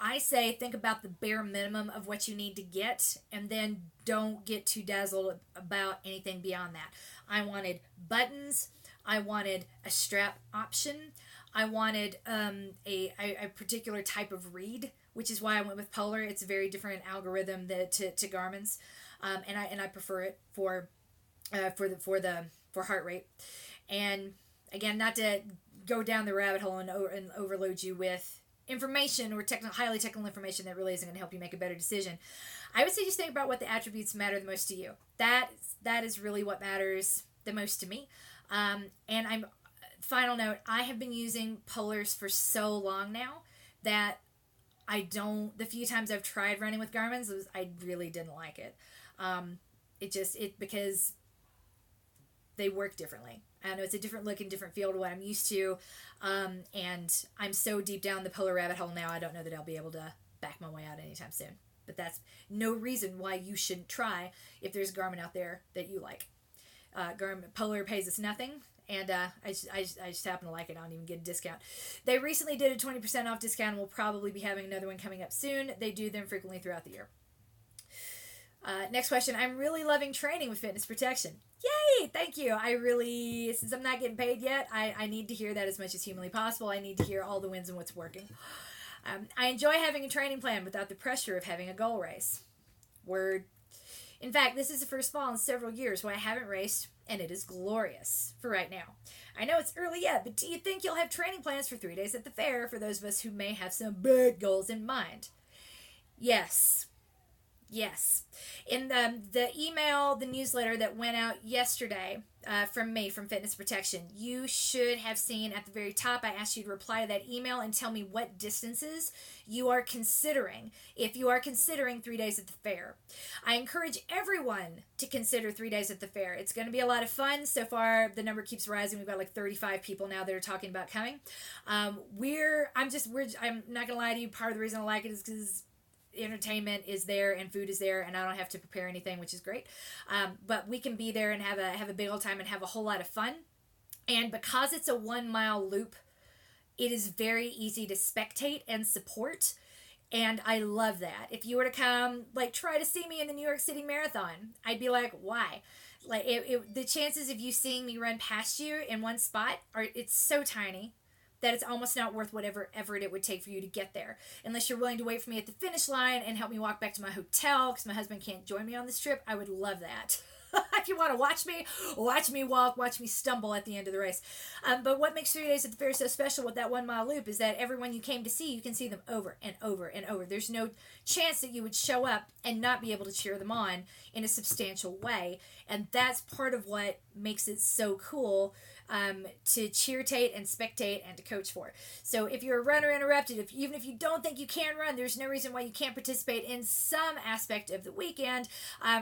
I say think about the bare minimum of what you need to get, and then don't get too dazzled about anything beyond that. I wanted buttons. I wanted a strap option. I wanted a particular type of read, which is why I went with Polar. It's a very different algorithm to Garmin's, and I prefer it for the for heart rate. And again, not to go down the rabbit hole and overload you with information or highly technical information that really isn't going to help you make a better decision. I would say just think about what the attributes matter the most to you. That is really what matters the most to me. And final note, I have been using Polars for so long now that the few times I've tried running with Garmin's, I really didn't like it. Because they work differently. I know it's a different look and different feel to what I'm used to. And I'm so deep down the Polar rabbit hole now, I don't know that I'll be able to back my way out anytime soon. But that's no reason why you shouldn't try if there's Garmin out there that you like. Polar pays us nothing, and I just happen to like it. I don't even get a discount. They recently did a 20% off discount, and we'll probably be having another one coming up soon. They do them frequently throughout the year. Next question. I'm really loving training with Fitness Protection. Yay! Thank you. Since I'm not getting paid yet, I need to hear that as much as humanly possible. I need to hear all the wins and what's working. I enjoy having a training plan without the pressure of having a goal race. Word. In fact, this is the first fall in several years when I haven't raced, and it is glorious for right now. I know it's early yet, but do you think you'll have training plans for 3 days at the fair for those of us who may have some big goals in mind? Yes. In the email, the newsletter that went out yesterday from me, from Fitness Protection, you should have seen at the very top, I asked you to reply to that email and tell me what distances you are considering, if you are considering 3 days at the fair. I encourage everyone to consider 3 days at the fair. It's going to be a lot of fun. So far, the number keeps rising. We've got like 35 people now that are talking about coming. I'm not going to lie to you. Part of the reason I like it is because entertainment is there and food is there, and I don't have to prepare anything, which is great. But we can be there and have a big old time and have a whole lot of fun. And because it's a 1 mile loop, it is very easy to spectate and support. And I love that. If you were to come, try to see me in the New York City Marathon, I'd be like, why? The chances of you seeing me run past you in one spot it's so tiny that it's almost not worth whatever effort it would take for you to get there. Unless you're willing to wait for me at the finish line and help me walk back to my hotel because my husband can't join me on this trip, I would love that. If you want to watch me walk, watch me stumble at the end of the race. But what makes 3 days at the fair so special with that 1 mile loop is that everyone you came to see, you can see them over and over and over. There's no chance that you would show up and not be able to cheer them on in a substantial way. And that's part of what makes it so cool to cheertate and spectate and to coach for. So if you're a runner interrupted, even if you don't think you can run, there's no reason why you can't participate in some aspect of the weekend.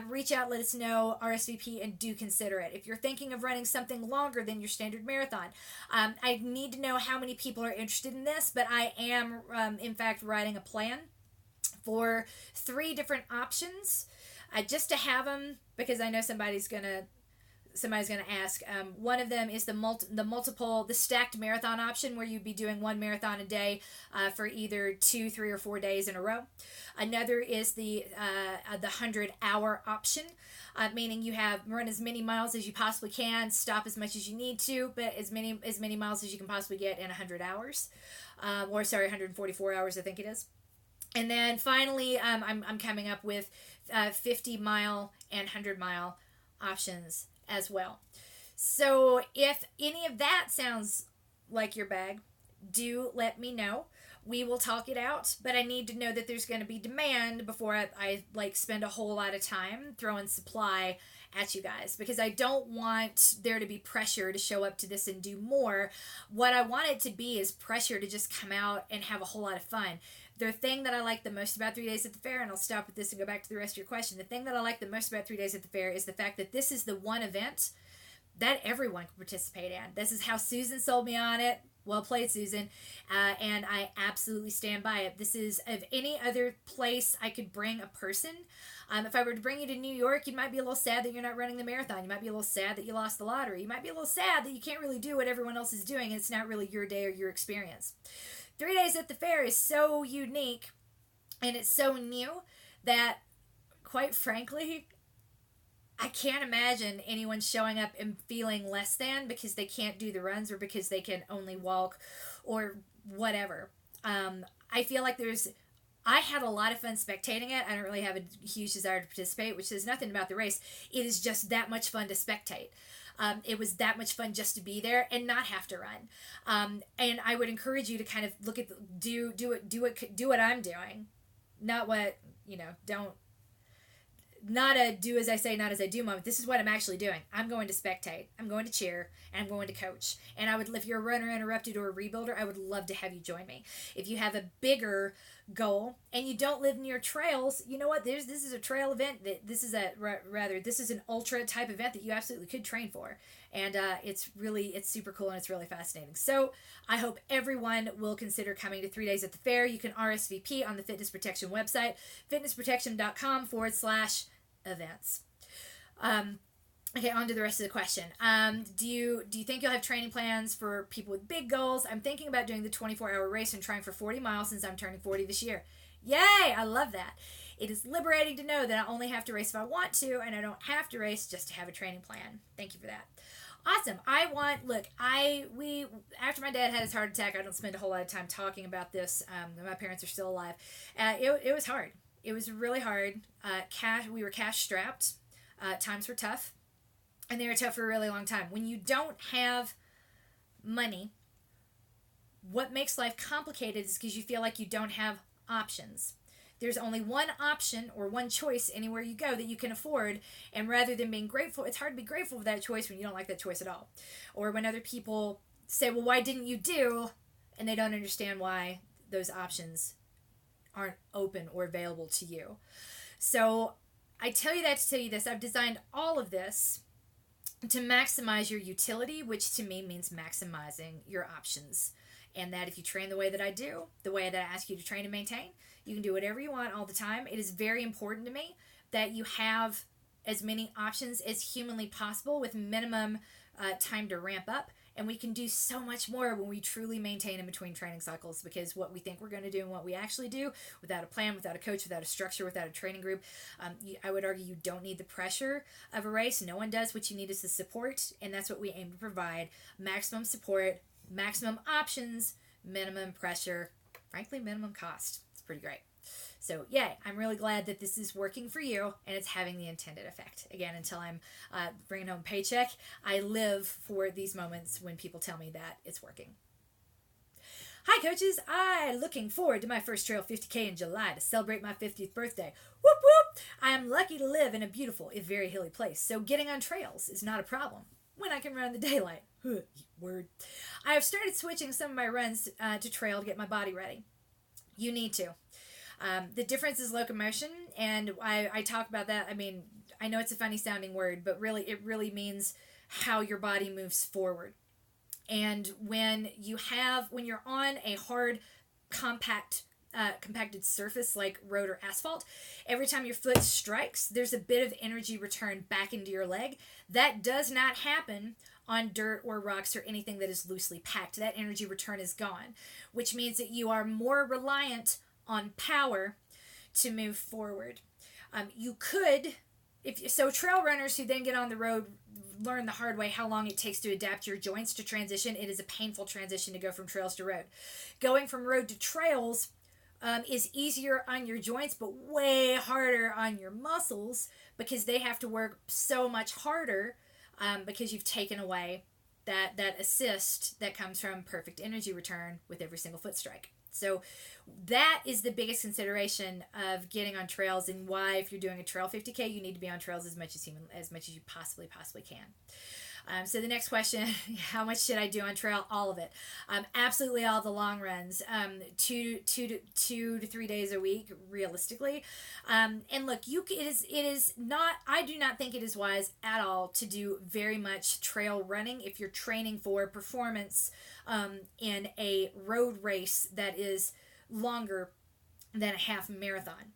Reach out, let us know, RSVP, and do consider it. If you're thinking of running something longer than your standard marathon, I need to know how many people are interested in this, but I am, in fact, writing a plan for 3 different options, just to have them, because I know somebody's gonna ask. One of them is the stacked marathon option, where you'd be doing 1 marathon a day for either 2, 3, or 4 days in a row. Another is the 100-hour option, meaning you run as many miles as you possibly can, stop as much as you need to, but as many miles as you can possibly get in 100 hours, 144 hours, I think it is. And then finally, I'm coming up with 50-mile and 100-mile options as well. So if any of that sounds like your bag, do let me know. We will talk it out, but I need to know that there's going to be demand before I spend a whole lot of time throwing supply at you guys, because I don't want there to be pressure to show up to this and do more. What I want it to be is pressure to just come out and have a whole lot of fun. The thing that I like the most about 3 days at the fair, and I'll stop with this and go back to the rest of your question, the thing that I like the most about 3 days at the fair is the fact that this is the one event that everyone can participate in. This is how Susan sold me on it. Well played, Susan. And I absolutely stand by it. This is, of any other place I could bring a person. If I were to bring you to New York, you might be a little sad that you're not running the marathon. You might be a little sad that you lost the lottery. You might be a little sad that you can't really do what everyone else is doing, and it's not really your day or your experience. 3 days at the fair is so unique, and it's so new that, quite frankly, I can't imagine anyone showing up and feeling less than because they can't do the runs or because they can only walk or whatever. I feel like I had a lot of fun spectating it. I don't really have a huge desire to participate, which says nothing about the race. It is just that much fun to spectate. It was that much fun just to be there and not have to run. And I would encourage you to kind of look at do what I'm doing, not what don't. Not a do as I say, not as I do moment. This is what I'm actually doing. I'm going to spectate. I'm going to cheer. And I'm going to coach. And I would, if you're a runner interrupted or a rebuilder, I would love to have you join me. If you have a bigger goal and you don't live near trails, you know what? This is a trail event. This is an ultra type event that you absolutely could train for. And it's super cool and it's really fascinating. So I hope everyone will consider coming to 3 days at the fair. You can RSVP on the Fitness Protection website, fitnessprotection.com/events. Okay, on to the rest of the question. Do you think you'll have training plans for people with big goals? I'm thinking about doing the 24-hour race and trying for 40 miles since I'm turning 40 this year. Yay! I love that. It is liberating to know that I only have to race if I want to, and I don't have to race just to have a training plan. Thank you for that. Awesome. After my dad had his heart attack, I don't spend a whole lot of time talking about this. My parents are still alive. It was hard. It was really hard. We were cash strapped. Times were tough. And they were tough for a really long time. When you don't have money, what makes life complicated is because you feel like you don't have options. There's only one option or one choice anywhere you go that you can afford. And rather than being grateful, it's hard to be grateful for that choice when you don't like that choice at all. Or when other people say, well, why didn't you do? And they don't understand why those options aren't open or available to you. So I tell you that to tell you this. I've designed all of this to maximize your utility, which to me means maximizing your options. And that if you train the way that I do, the way that I ask you to train and maintain, you can do whatever you want all the time. It is very important to me that you have as many options as humanly possible with minimum time to ramp up. And we can do so much more when we truly maintain in between training cycles, because what we think we're going to do and what we actually do without a plan, without a coach, without a structure, without a training group, I would argue you don't need the pressure of a race. No one does. What you need is the support, and that's what we aim to provide. Maximum support, maximum options, minimum pressure, frankly, minimum cost. It's pretty great. So, yay, I'm really glad that this is working for you and it's having the intended effect. Again, until I'm bringing home a paycheck, I live for these moments when people tell me that it's working. Hi, coaches. I'm looking forward to my first Trail 50K in July to celebrate my 50th birthday. Whoop, whoop. I am lucky to live in a beautiful, if very hilly place, so getting on trails is not a problem when I can run in the daylight. Word. I have started switching some of my runs to trail to get my body ready. You need to. The difference is locomotion, and I talk about that. I mean, I know it's a funny sounding word, but it really means how your body moves forward. And when you're on a hard, compacted surface like road or asphalt, every time your foot strikes, there's a bit of energy return back into your leg. That does not happen on dirt or rocks or anything that is loosely packed. That energy return is gone, which means that you are more reliant on power to move forward. You could, trail runners who then get on the road learn the hard way how long it takes to adapt your joints to transition. It is a painful transition to go from trails to road. Going from road to trails is easier on your joints, but way harder on your muscles because they have to work so much harder because you've taken away that assist that comes from perfect energy return with every single foot strike. So that is the biggest consideration of getting on trails, and why, if you're doing a trail 50K, you need to be on trails as much as you possibly can. So the next question, how much should I do on trail? All of it. Absolutely all the long runs. 2 to 3 days a week, realistically. And look, it is not, I do not think it is wise at all to do very much trail running if you're training for performance in a road race that is longer than a half marathon.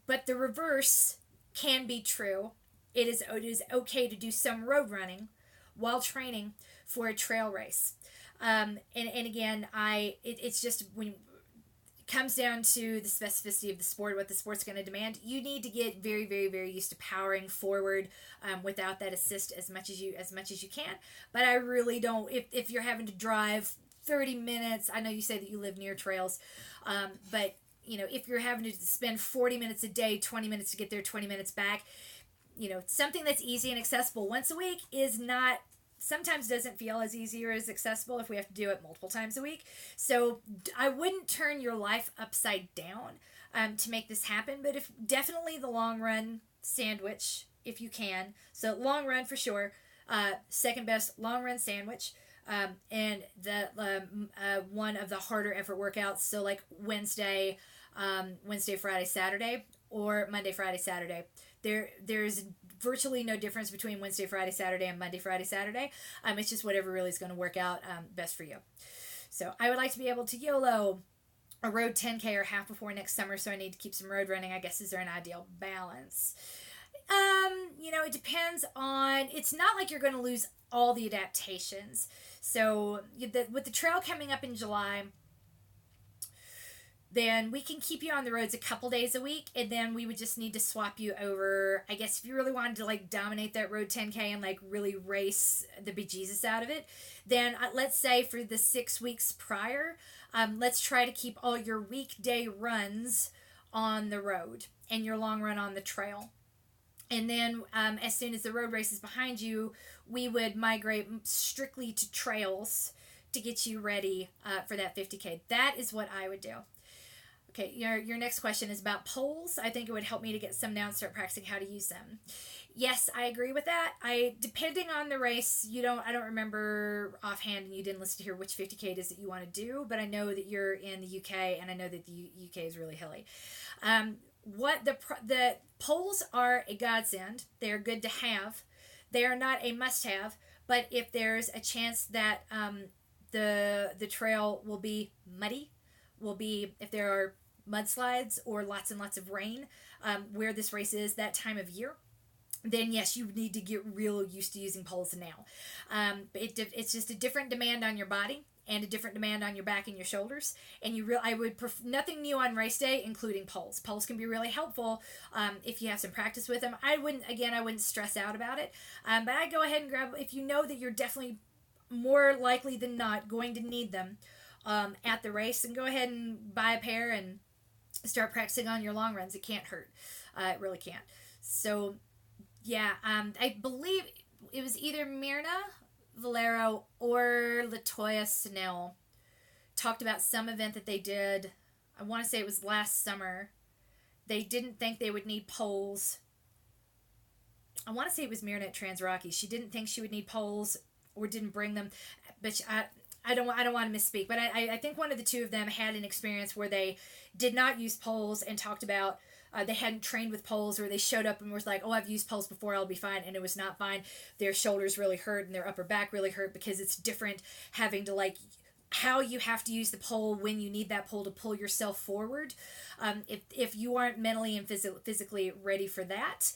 But the reverse can be true. It is okay to do some road running while training for a trail race. And again, it's just when it comes down to the specificity of the sport, what the sport's going to demand, you need to get very, very, very used to powering forward without that assist as much as you can. But I really don't, if you're having to drive 30 minutes, I know you say that you live near trails, but if you're having to spend 40 minutes a day, 20 minutes to get there, 20 minutes back, something that's easy and accessible once a week sometimes doesn't feel as easy or as accessible if we have to do it multiple times a week. So I wouldn't turn your life upside down to make this happen, but definitely the long run sandwich if you can. So long run for sure. Second best long run sandwich. And the one of the harder effort workouts. So like Wednesday, Friday, Saturday, or Monday, Friday, Saturday. There's virtually no difference between Wednesday, Friday, Saturday, and Monday, Friday, Saturday. It's just whatever really is going to work out best for you. So I would like to be able to YOLO a road 10K or half before next summer, so I need to keep some road running. I guess, is there an ideal balance? It depends on, it's not like you're going to lose all the adaptations. So with the trail coming up in July, then we can keep you on the roads a couple days a week, and then we would just need to swap you over. I guess if you really wanted to like dominate that road 10K and like really race the bejesus out of it, then let's say for the 6 weeks prior, let's try to keep all your weekday runs on the road and your long run on the trail. And then as soon as the road race is behind you, we would migrate strictly to trails to get you ready for that 50K. That is what I would do. Okay, your next question is about poles. I think it would help me to get some now and start practicing how to use them. Yes, I agree with that. Depending on the race, I don't remember offhand, and you didn't listen to hear which 50K it is that you want to do, but I know that you're in the UK, and I know that the UK is really hilly. What the poles are a godsend. They are good to have. They are not a must-have, but if there's a chance that the trail will be muddy, if there are mudslides or lots and lots of rain, where this race is that time of year, then yes, you need to get real used to using poles now. It's just a different demand on your body and a different demand on your back and your shoulders. And I would nothing new on race day, including poles. Poles can be really helpful if you have some practice with them. I wouldn't stress out about it. But I'd go ahead and grab, if you know that you're definitely more likely than not going to need them at the race, and go ahead and buy a pair and start practicing on your long runs. It can't hurt. It really can't. So, yeah, I believe it was either Mirna Valero or Latoya Snell talked about some event that they did. I want to say it was last summer. They didn't think they would need poles. I want to say it was Mirna at Trans Rockies. She didn't think she would need poles or didn't bring them, but I don't want to misspeak, but I think one of the two of them had an experience where they did not use poles and talked about they hadn't trained with poles, or they showed up and was like, oh, I've used poles before, I'll be fine, and it was not fine. Their shoulders really hurt and their upper back really hurt because it's different having to like how you have to use the pole when you need that pole to pull yourself forward. If you aren't mentally and physically ready for that,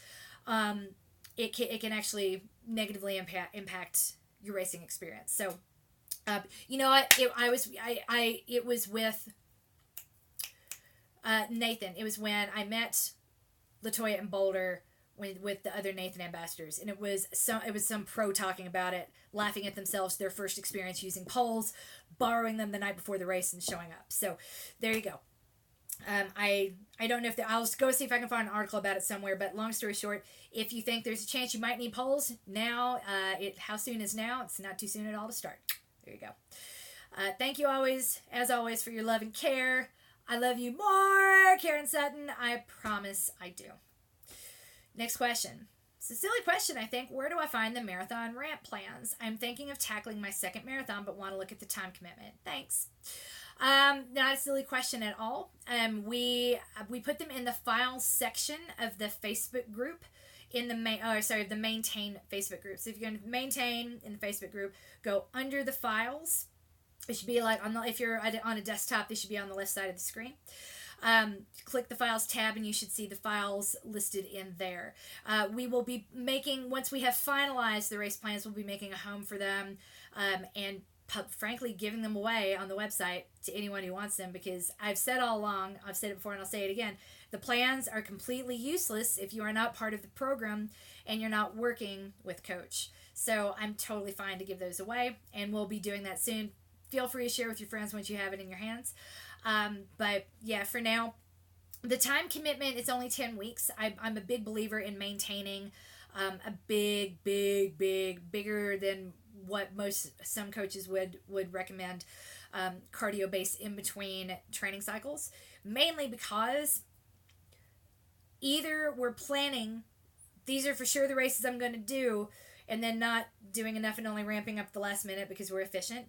it can actually negatively impact your racing experience. So. You know what? It was with Nathan. It was when I met Latoya and Boulder with the other Nathan ambassadors, and it was some pro talking about it, laughing at themselves, their first experience using poles, borrowing them the night before the race, and showing up. So there you go. I don't know I'll go see if I can find an article about it somewhere, but long story short, if you think there's a chance you might need poles now, how soon is now? It's not too soon at all to start. There you go. Thank you as always, for your love and care. I love you more, Karen Sutton. I promise I do. Next question. It's a silly question, I think. Where do I find the marathon ramp plans? I'm thinking of tackling my second marathon, but want to look at the time commitment. Thanks. Not a silly question at all. We put them in the files section of the Facebook group. In the the Maintain Facebook group. So if you're going to Maintain in the Facebook group, go under the files. It should be like if you're on a desktop, they should be on the left side of the screen. Click the files tab and you should see the files listed in there. We will be once we have finalized the race plans, we'll be making a home for them, and frankly giving them away on the website to anyone who wants them, because I've said all along, I've said it before and I'll say it again, the plans are completely useless if you are not part of the program and you're not working with Coach. So I'm totally fine to give those away, and we'll be doing that soon. Feel free to share with your friends once you have it in your hands. But yeah, for now, the time commitment, it's only 10 weeks. I'm a big believer in maintaining a bigger than what some coaches would recommend, cardio base in between training cycles, mainly because either we're planning, these are for sure the races I'm going to do, and then not doing enough and only ramping up the last minute because we're efficient,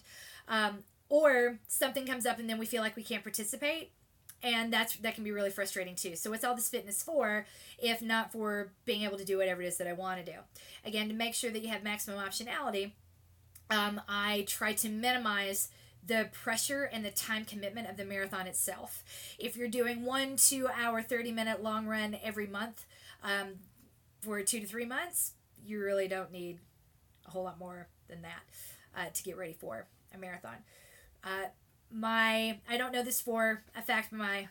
or something comes up and then we feel like we can't participate, and that can be really frustrating too. So what's all this fitness for if not for being able to do whatever it is that I want to do? Again, to make sure that you have maximum optionality, I try to minimize the pressure and the time commitment of the marathon itself. If you're doing 1 2 hour 30-minute long run every month, for 2 to 3 months, you really don't need a whole lot more than that to get ready for a marathon. I don't know this for a fact, but my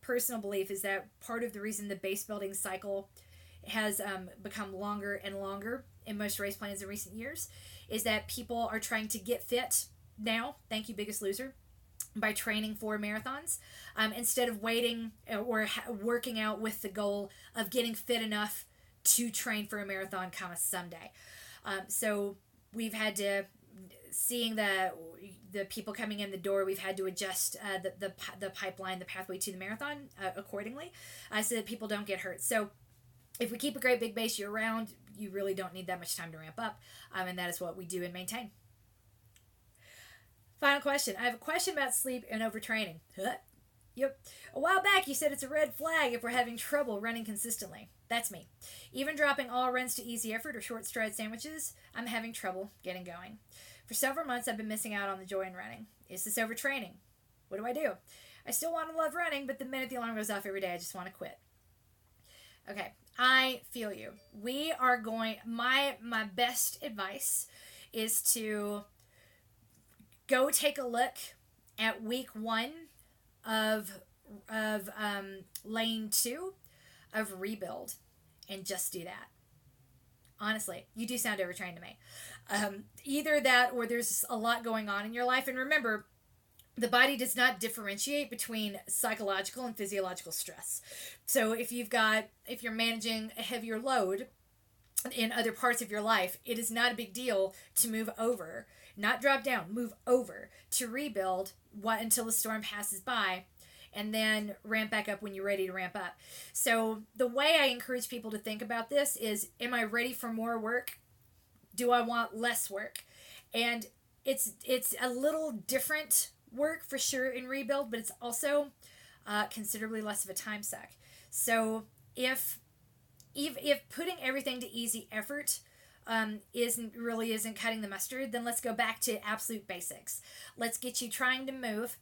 personal belief is that part of the reason the base building cycle has become longer and longer in most race plans in recent years is that people are trying to get fit now, thank you Biggest Loser, by training for marathons, instead of waiting or working out with the goal of getting fit enough to train for a marathon kind of someday. So we've had to, seeing the people coming in the door, we've had to adjust the pipeline, the pathway to the marathon accordingly, so that people don't get hurt. So if we keep a great big base year round, you really don't need that much time to ramp up, and that is what we do and maintain. Final question. I have a question about sleep and overtraining. Yep. A while back you said it's a red flag if we're having trouble running consistently. That's me. Even dropping all runs to easy effort or short stride sandwiches, I'm having trouble getting going. For several months I've been missing out on the joy in running. Is this overtraining? What do I do? I still want to love running, but the minute the alarm goes off every day, I just want to quit. Okay, I feel you. We are going, my best advice is to go take a look at week 1 of lane 2 of rebuild and just do that. Honestly, you do sound overtrained to me. Either that or there's a lot going on in your life. And remember, the body does not differentiate between psychological and physiological stress. So if you're managing a heavier load in other parts of your life, it is not a big deal to move over, not drop down, move over to rebuild until the storm passes by, and then ramp back up when you're ready to ramp up. So the way I encourage people to think about this is, am I ready for more work? Do I want less work? And it's a little different work for sure in rebuild, but it's also considerably less of a time suck. So if putting everything to easy effort isn't cutting the mustard, then let's go back to absolute basics. Let's get you trying to move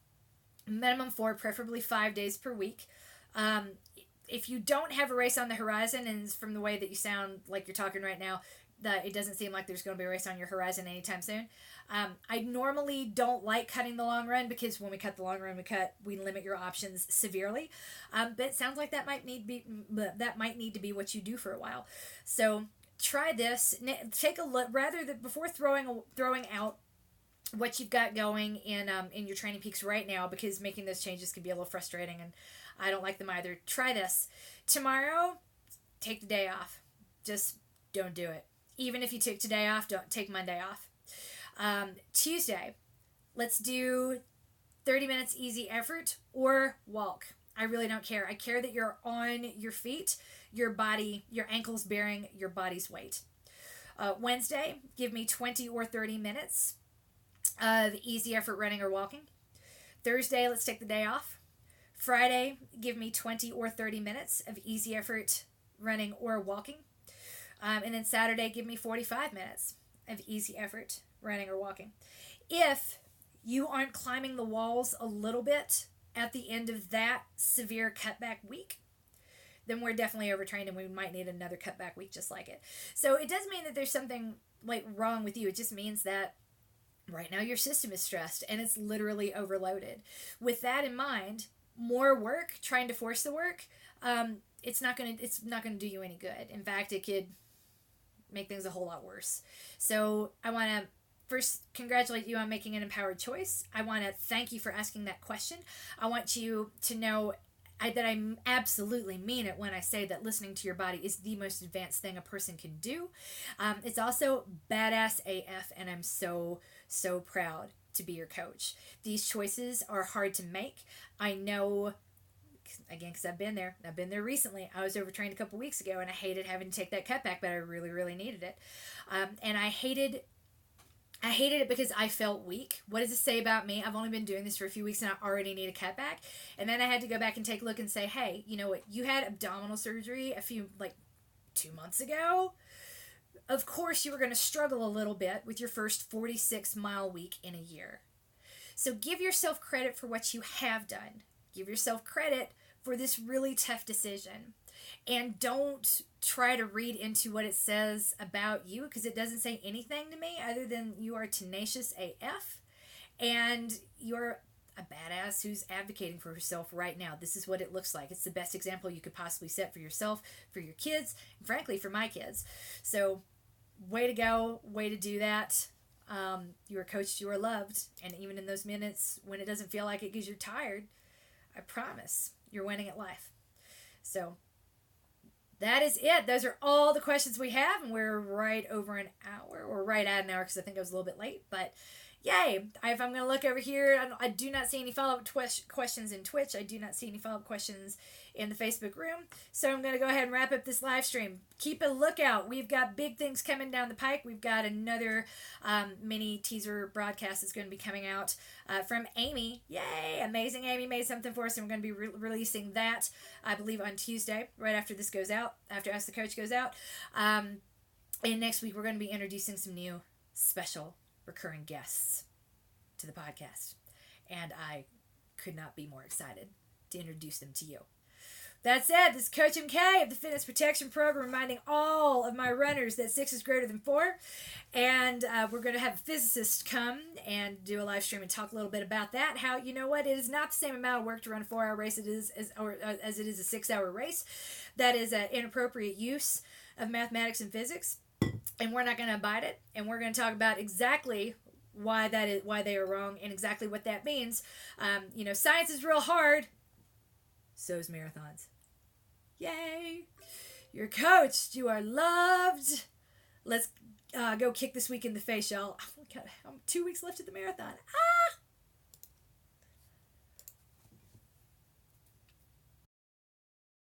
minimum 4, preferably 5 days per week. If you don't have a race on the horizon, and from the way that you sound like you're talking right now, that it doesn't seem like there's going to be a race on your horizon anytime soon. I normally don't like cutting the long run, because when we cut the long run, we limit your options severely. But it sounds like that might need to be what you do for a while. So try this. Take a look rather than before throwing out what you've got going in your training peaks right now, because making those changes can be a little frustrating, and I don't like them either. Try this. Tomorrow, take the day off. Just don't do it. Even if you took today off, don't take Monday off. Tuesday, let's do 30 minutes easy effort or walk. I really don't care. I care that you're on your feet, your body, your ankles bearing your body's weight. Wednesday, give me 20 or 30 minutes of easy effort running or walking. Thursday, let's take the day off. Friday, give me 20 or 30 minutes of easy effort running or walking. And then Saturday, give me 45 minutes of easy effort running or walking. If you aren't climbing the walls a little bit at the end of that severe cutback week, then we're definitely overtrained, and we might need another cutback week just like it. So it doesn't mean that there's something like wrong with you. It just means that right now your system is stressed and it's literally overloaded. With that in mind, more work, trying to force the work, it's not gonna do you any good. In fact, it could make things a whole lot worse. So I want to first congratulate you on making an empowered choice. I want to thank you for asking that question. I want you to know I absolutely mean it when I say that listening to your body is the most advanced thing a person can do. It's also badass AF, and I'm so, so proud to be your coach. These choices are hard to make. I know, again, because I've been there. I've been there recently. I was overtrained a couple weeks ago, and I hated having to take that cutback, but I really, really needed it. And I hated it because I felt weak. What does it say about me? I've only been doing this for a few weeks and I already need a cutback. And then I had to go back and take a look and say, hey, you know what? You had abdominal surgery 2 months ago. Of course, you were going to struggle a little bit with your first 46-mile week in a year. So give yourself credit for what you have done. Give yourself credit for this really tough decision. And don't try to read into what it says about you, because it doesn't say anything to me other than you are tenacious AF and you're a badass who's advocating for herself right now. This is what it looks like. It's the best example you could possibly set for yourself, for your kids, and frankly, for my kids. So, way to go. Way to do that. You are coached, you are loved. And even in those minutes when it doesn't feel like it because you're tired, I promise you're winning at life. So, that is it. Those are all the questions we have, and we're right over an hour, or right at an hour because I think I was a little bit late, but yay. If I'm going to look over here, I do not see any follow-up questions in Twitch. I do not see any follow-up questions in the Facebook room, so I'm going to go ahead and wrap up this live stream. Keep a lookout. We've got big things coming down the pike. We've got another mini teaser broadcast that's going to be coming out from Amy. Yay! Amazing Amy made something for us, and we're going to be releasing that, I believe, on Tuesday, right after this goes out, after Ask the Coach goes out. And next week, we're going to be introducing some new special recurring guests to the podcast. And I could not be more excited to introduce them to you. That said, this is Coach MK of the Fitness Protection Program, reminding all of my runners that 6 is greater than 4. And we're going to have a physicist come and do a live stream and talk a little bit about that. How, you know what, it is not the same amount of work to run a 4-hour race as it is a 6-hour race. That is an inappropriate use of mathematics and physics. And we're not going to abide it. And we're going to talk about exactly why they are wrong and exactly what that means. Science is real hard. So is marathons. Yay! You're coached. You are loved. Let's go kick this week in the face, y'all. Oh, God, 2 weeks left of the marathon.